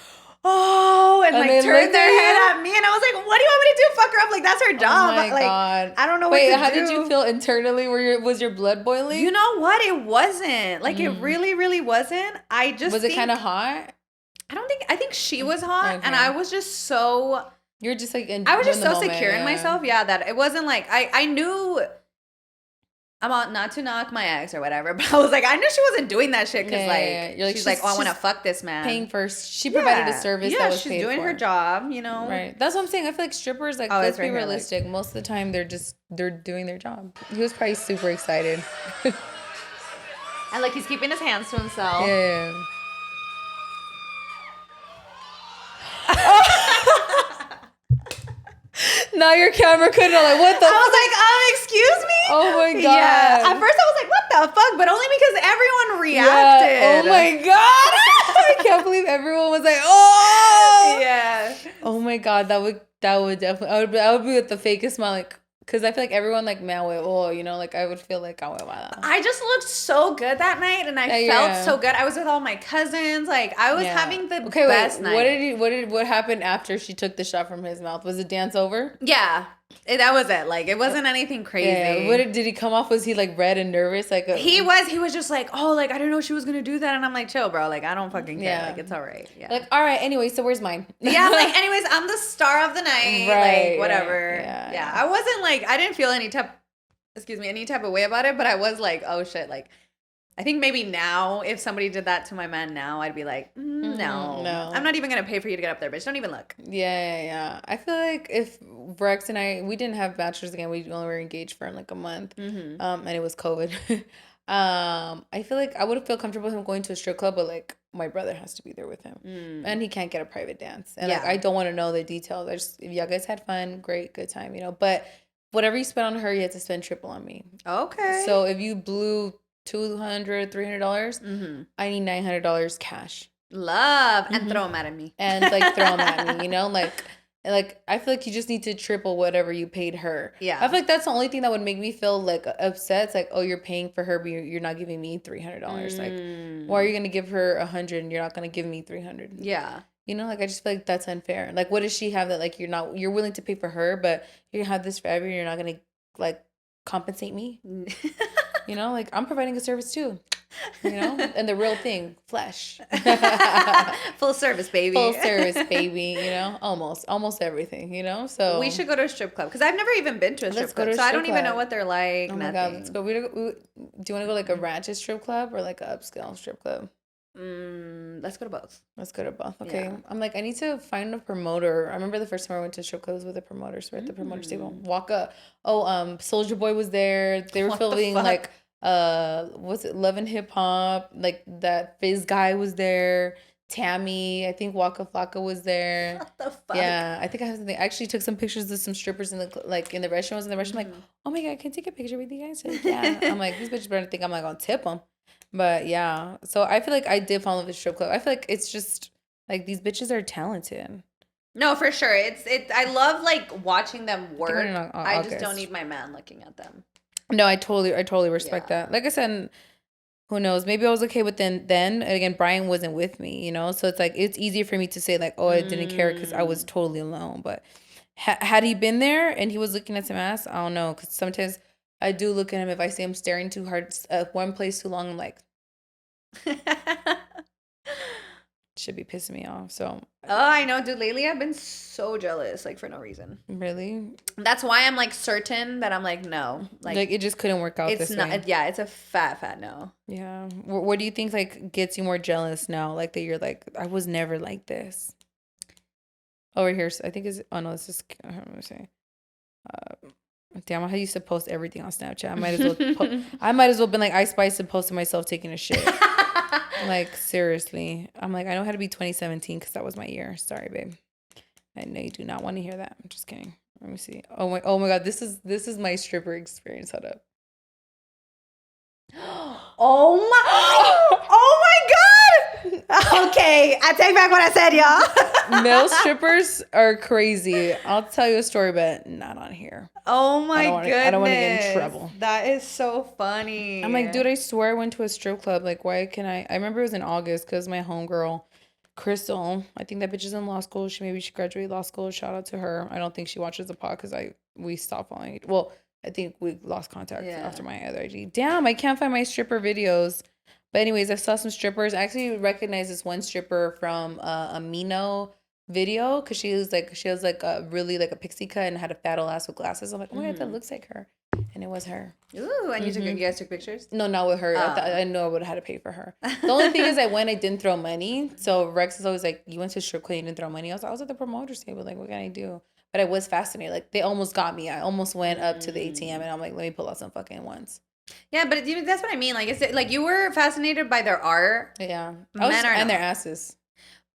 oh, and like turned their head at me, and I was like, what do you want me to do? Fuck her up? Like, that's her job. Oh my God. I don't know what to do. Wait, how did you feel internally? Was your blood boiling? You know what? It wasn't. Like, it really, really wasn't. Was it kind of hot? I think she was hot, and I was just so... You're just like I was just so secure in myself, that it wasn't like I knew I'm not to knock my ex or whatever, but I was like, I knew she wasn't doing that shit because she's like, oh, I want to fuck this man. Paying first, she provided a service. Yeah, that was she's paid doing for. her job, Right. That's what I'm saying. I feel like strippers, like, let's be realistic. Most of the time, they're doing their job. He was probably super excited. And like he's keeping his hands to himself. Yeah. Now your camera couldn't. Like, what the? I was like, excuse me. Oh my God. Yeah. At first I was like, what the fuck? But only because everyone reacted. Yeah. Oh my God. I can't believe everyone was like, oh. Yeah. Oh my God. That would definitely. I would be with the fakest smile, like. Because I feel like everyone like me, like I would feel like I just looked so good that night, and I felt so good. I was with all my cousins, like I was having the best night. What happened after she took the shot from his mouth? Was the dance over? Yeah. That was it. Like, it wasn't anything crazy. Yeah. Did he come off? Was he like red and nervous? Like he was just like, oh, like I didn't know she was gonna do that, and I'm like, chill, bro. Like I don't fucking care. Yeah. Like it's all right. Yeah. Like all right. Anyway, so where's mine? Yeah. Like anyways, I'm the star of the night. Right. Like whatever. Yeah. I wasn't like I didn't feel any type of way about it, but I was like, oh shit, like. I think maybe now, if somebody did that to my man now, I'd be like, no. I'm not even going to pay for you to get up there, bitch. Don't even look. Yeah. I feel like if Rex and we didn't have bachelors again. We only were engaged for like a month. And it was COVID. I feel like I would feel comfortable with him going to a strip club, but like my brother has to be there with him. And he can't get a private dance. And like I don't want to know the details. If y'all guys had fun, great, good time, But whatever you spent on her, you had to spend triple on me. Okay. So if you blew $200, $300. Mm-hmm. I need $900 cash. Love. And throw them at me. And like throw them at me, you know, like I feel like you just need to triple whatever you paid her. Yeah. I feel like that's the only thing that would make me feel like upset. It's like, oh, you're paying for her, but you're not giving me $300. Like, why are you gonna give her $100 and you're not gonna give me $300? Yeah. You know, like I just feel like that's unfair. Like, what does she have that like you're willing to pay for her, but you're gonna have this forever? You're not gonna like compensate me. You know, like I'm providing a service too. You know, and the real thing, flesh. Full service, baby. Full service, baby. You know, almost everything. You know, so we should go to a strip club because I've never even been to a strip club, so I don't even know what they're like. Oh my god, let's go. Do you want to go like a ratchet strip club or like an upscale strip club? Let's go to both. Let's go to both. Okay. Yeah. I'm like, I need to find a promoter. I remember the first time I went to strip clubs with the promoters. We're at the promoter's table. Waka. Soldier Boy was there. They were What filming the fuck? what's it? Love and Hip Hop. Like that Fizz guy was there. Tammy, I think Waka Flocka was there. What the fuck? Yeah, I think I have something. I actually took some pictures of some strippers in the in the restaurant. I was in the restaurant. I'm like, oh my god, can I take a picture with you guys? Like, yeah. I'm like, these bitches better think I'm like gonna tip them. But yeah, so I feel like I did fall in love with strip club. I feel like it's just like these bitches are talented. No, for sure. It's I love like watching them work. I just August. don't need my man looking at them. No, I totally respect that. Like I said, who knows? Maybe I was okay with then again, Brian wasn't with me, you know. So it's like it's easier for me to say like, oh, I didn't care because I was totally alone. But had he been there and he was looking at some ass, I don't know. Because sometimes I do look at him if I see him staring too hard at one place too long. I'm like, should be pissing me off. So I know, dude. Lately, I've been so jealous, like for no reason. really, That's why I'm like certain that I'm like no, like it just couldn't work out. It's this not. way. Yeah, it's a fat no. Yeah. What do you think like gets you more jealous now? Like that you're like, I was never like this. Over here, I think is. Oh no, this is. Let me say. Damn, I used to post everything on Snapchat. I might as well been like Ice Spice and posted myself taking a shit. Like seriously, I'm like I know how to be 2017 because that was my year. Sorry, babe. I know you do not want to hear that. I'm just kidding. Let me see. Oh my god, this is my stripper experience. Hold up. Oh my god. Okay, I take back what I said, y'all. Male strippers are crazy. I'll tell you a story, but not on here. Oh my goodness. I don't want to get in trouble. That is so funny. I'm like, dude, I swear I went to a strip club. Like, why can I remember it was in August because my homegirl, Crystal, I think that bitch is in law school. She graduated law school. Shout out to her. I don't think she watches the pod because we stopped following it. Well, I think we lost contact after my other IG. Damn, I can't find my stripper videos. But anyways, I saw some strippers. I actually recognized this one stripper from a Mino video because she has like a really like a pixie cut and had a fat old ass with glasses. I'm like, oh my god, that looks like her, and it was her. Ooh, and you guys took pictures? No, not with her. I know I would have had to pay for her. The only thing is, I didn't throw money. So Rex is always like, you went to a strip club, you didn't throw money. I was at the promoter's table. Like, what can I do? But I was fascinated. Like, they almost got me. I almost went up to the ATM and I'm like, let me pull out some fucking ones. Yeah, but that's what I mean. Like, it's like you were fascinated by their art. Yeah, And their asses.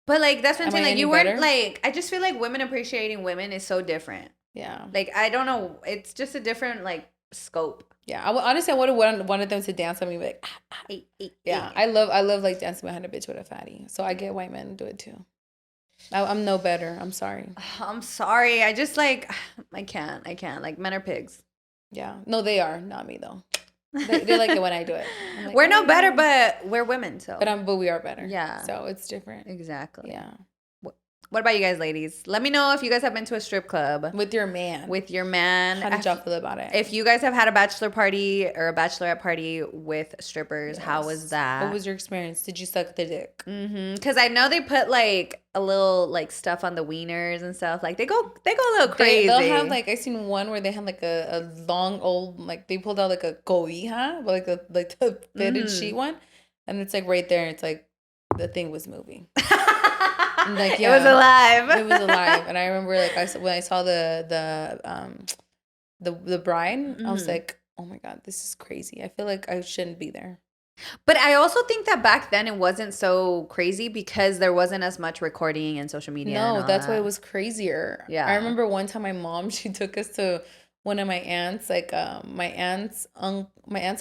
But like that's what I'm saying. Like you weren't better? like. I just feel like women appreciating women is so different. Yeah. Like I don't know. It's just a different like scope. Yeah. Honestly, I would have wanted them to dance on me, like, yeah. I love like dancing behind a bitch with a fatty. So I get white men do it too. I'm no better. I'm sorry. I'm sorry. I just like I can't. Like men are pigs. Yeah. No, they are not me though. They like it when I do it. Like, we're no better, but we're women. So, but we are better. Yeah. So it's different. Exactly. Yeah. What about you guys, ladies? Let me know if you guys have been to a strip club with your man. How did y'all feel about it? If you guys have had a bachelor party or a bachelorette party with strippers, how was that? What was your experience? Did you suck the dick? Because I know they put like a little like stuff on the wieners and stuff. Like they go a little crazy. They'll have like I seen one where they had like a long old like they pulled out like a cobija, but like the fitted sheet one, and it's like right there. And it's like the thing was moving. Like, yeah, it was alive. It was alive, and I remember like when I saw the bride, I was like, oh my god, this is crazy. I feel like I shouldn't be there. But I also think that back then it wasn't so crazy because there wasn't as much recording and social media. No, that's why it was crazier. Yeah, I remember one time my mom she took us to one of my aunts, like my aunt's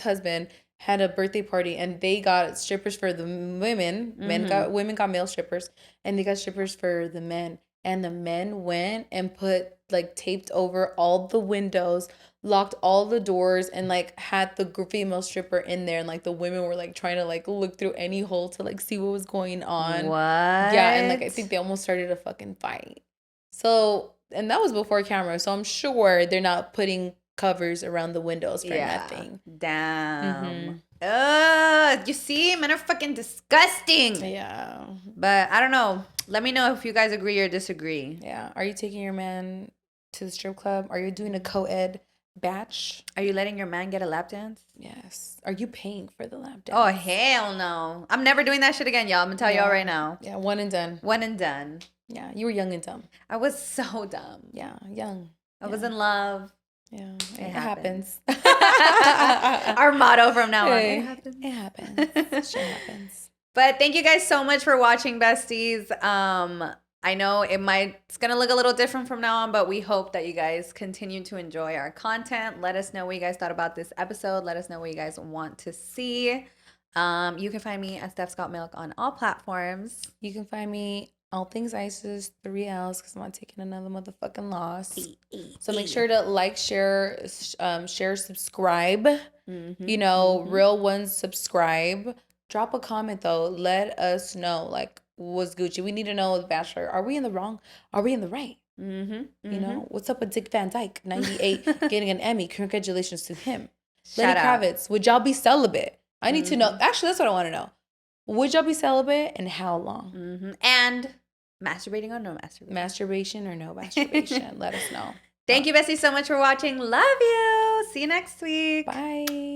husband had a birthday party, and they got strippers for the women. Women got male strippers, and they got strippers for the men. And the men went and put like taped over all the windows, locked all the doors, and like had the female stripper in there. And like the women were like trying to like look through any hole to like see what was going on. What? Yeah, and like I think they almost started a fucking fight. So, and that was before camera. So I'm sure they're not putting covers around the windows for nothing. Damn. You see, men are fucking disgusting. Yeah. But I don't know. Let me know if you guys agree or disagree. Yeah. Are you taking your man to the strip club? Are you doing a co-ed batch? Are you letting your man get a lap dance? Yes. Are you paying for the lap dance? Oh, hell no. I'm never doing that shit again, y'all. I'm going to tell y'all right now. Yeah, one and done. One and done. Yeah, you were young and dumb. I was so dumb. Yeah, young. I was in love. Yeah, it happens. Our motto from now on. It happens. It happens. Shit happens. But thank you guys so much for watching, besties. I know it's gonna look a little different from now on, but we hope that you guys continue to enjoy our content. Let us know what you guys thought about this episode. Let us know what you guys want to see. You can find me at Steph's Got Milk on all platforms. You can find me all things ISIS 3 L's because I'm not taking another motherfucking loss. So make sure to like, share, subscribe. You know, real ones subscribe. Drop a comment though. Let us know like what's Gucci. We need to know the Bachelor. Are we in the wrong? Are we in the right? You know, what's up with Dick Van Dyke, 98, getting an Emmy? Congratulations to him. Lenny Kravitz, would y'all be celibate? I need to know. Actually, that's what I want to know. Would y'all be celibate and how long? And masturbating or no masturbation? Masturbation or no masturbation? Let us know. Thank you, Bessie, so much for watching. Love you. See you next week. Bye.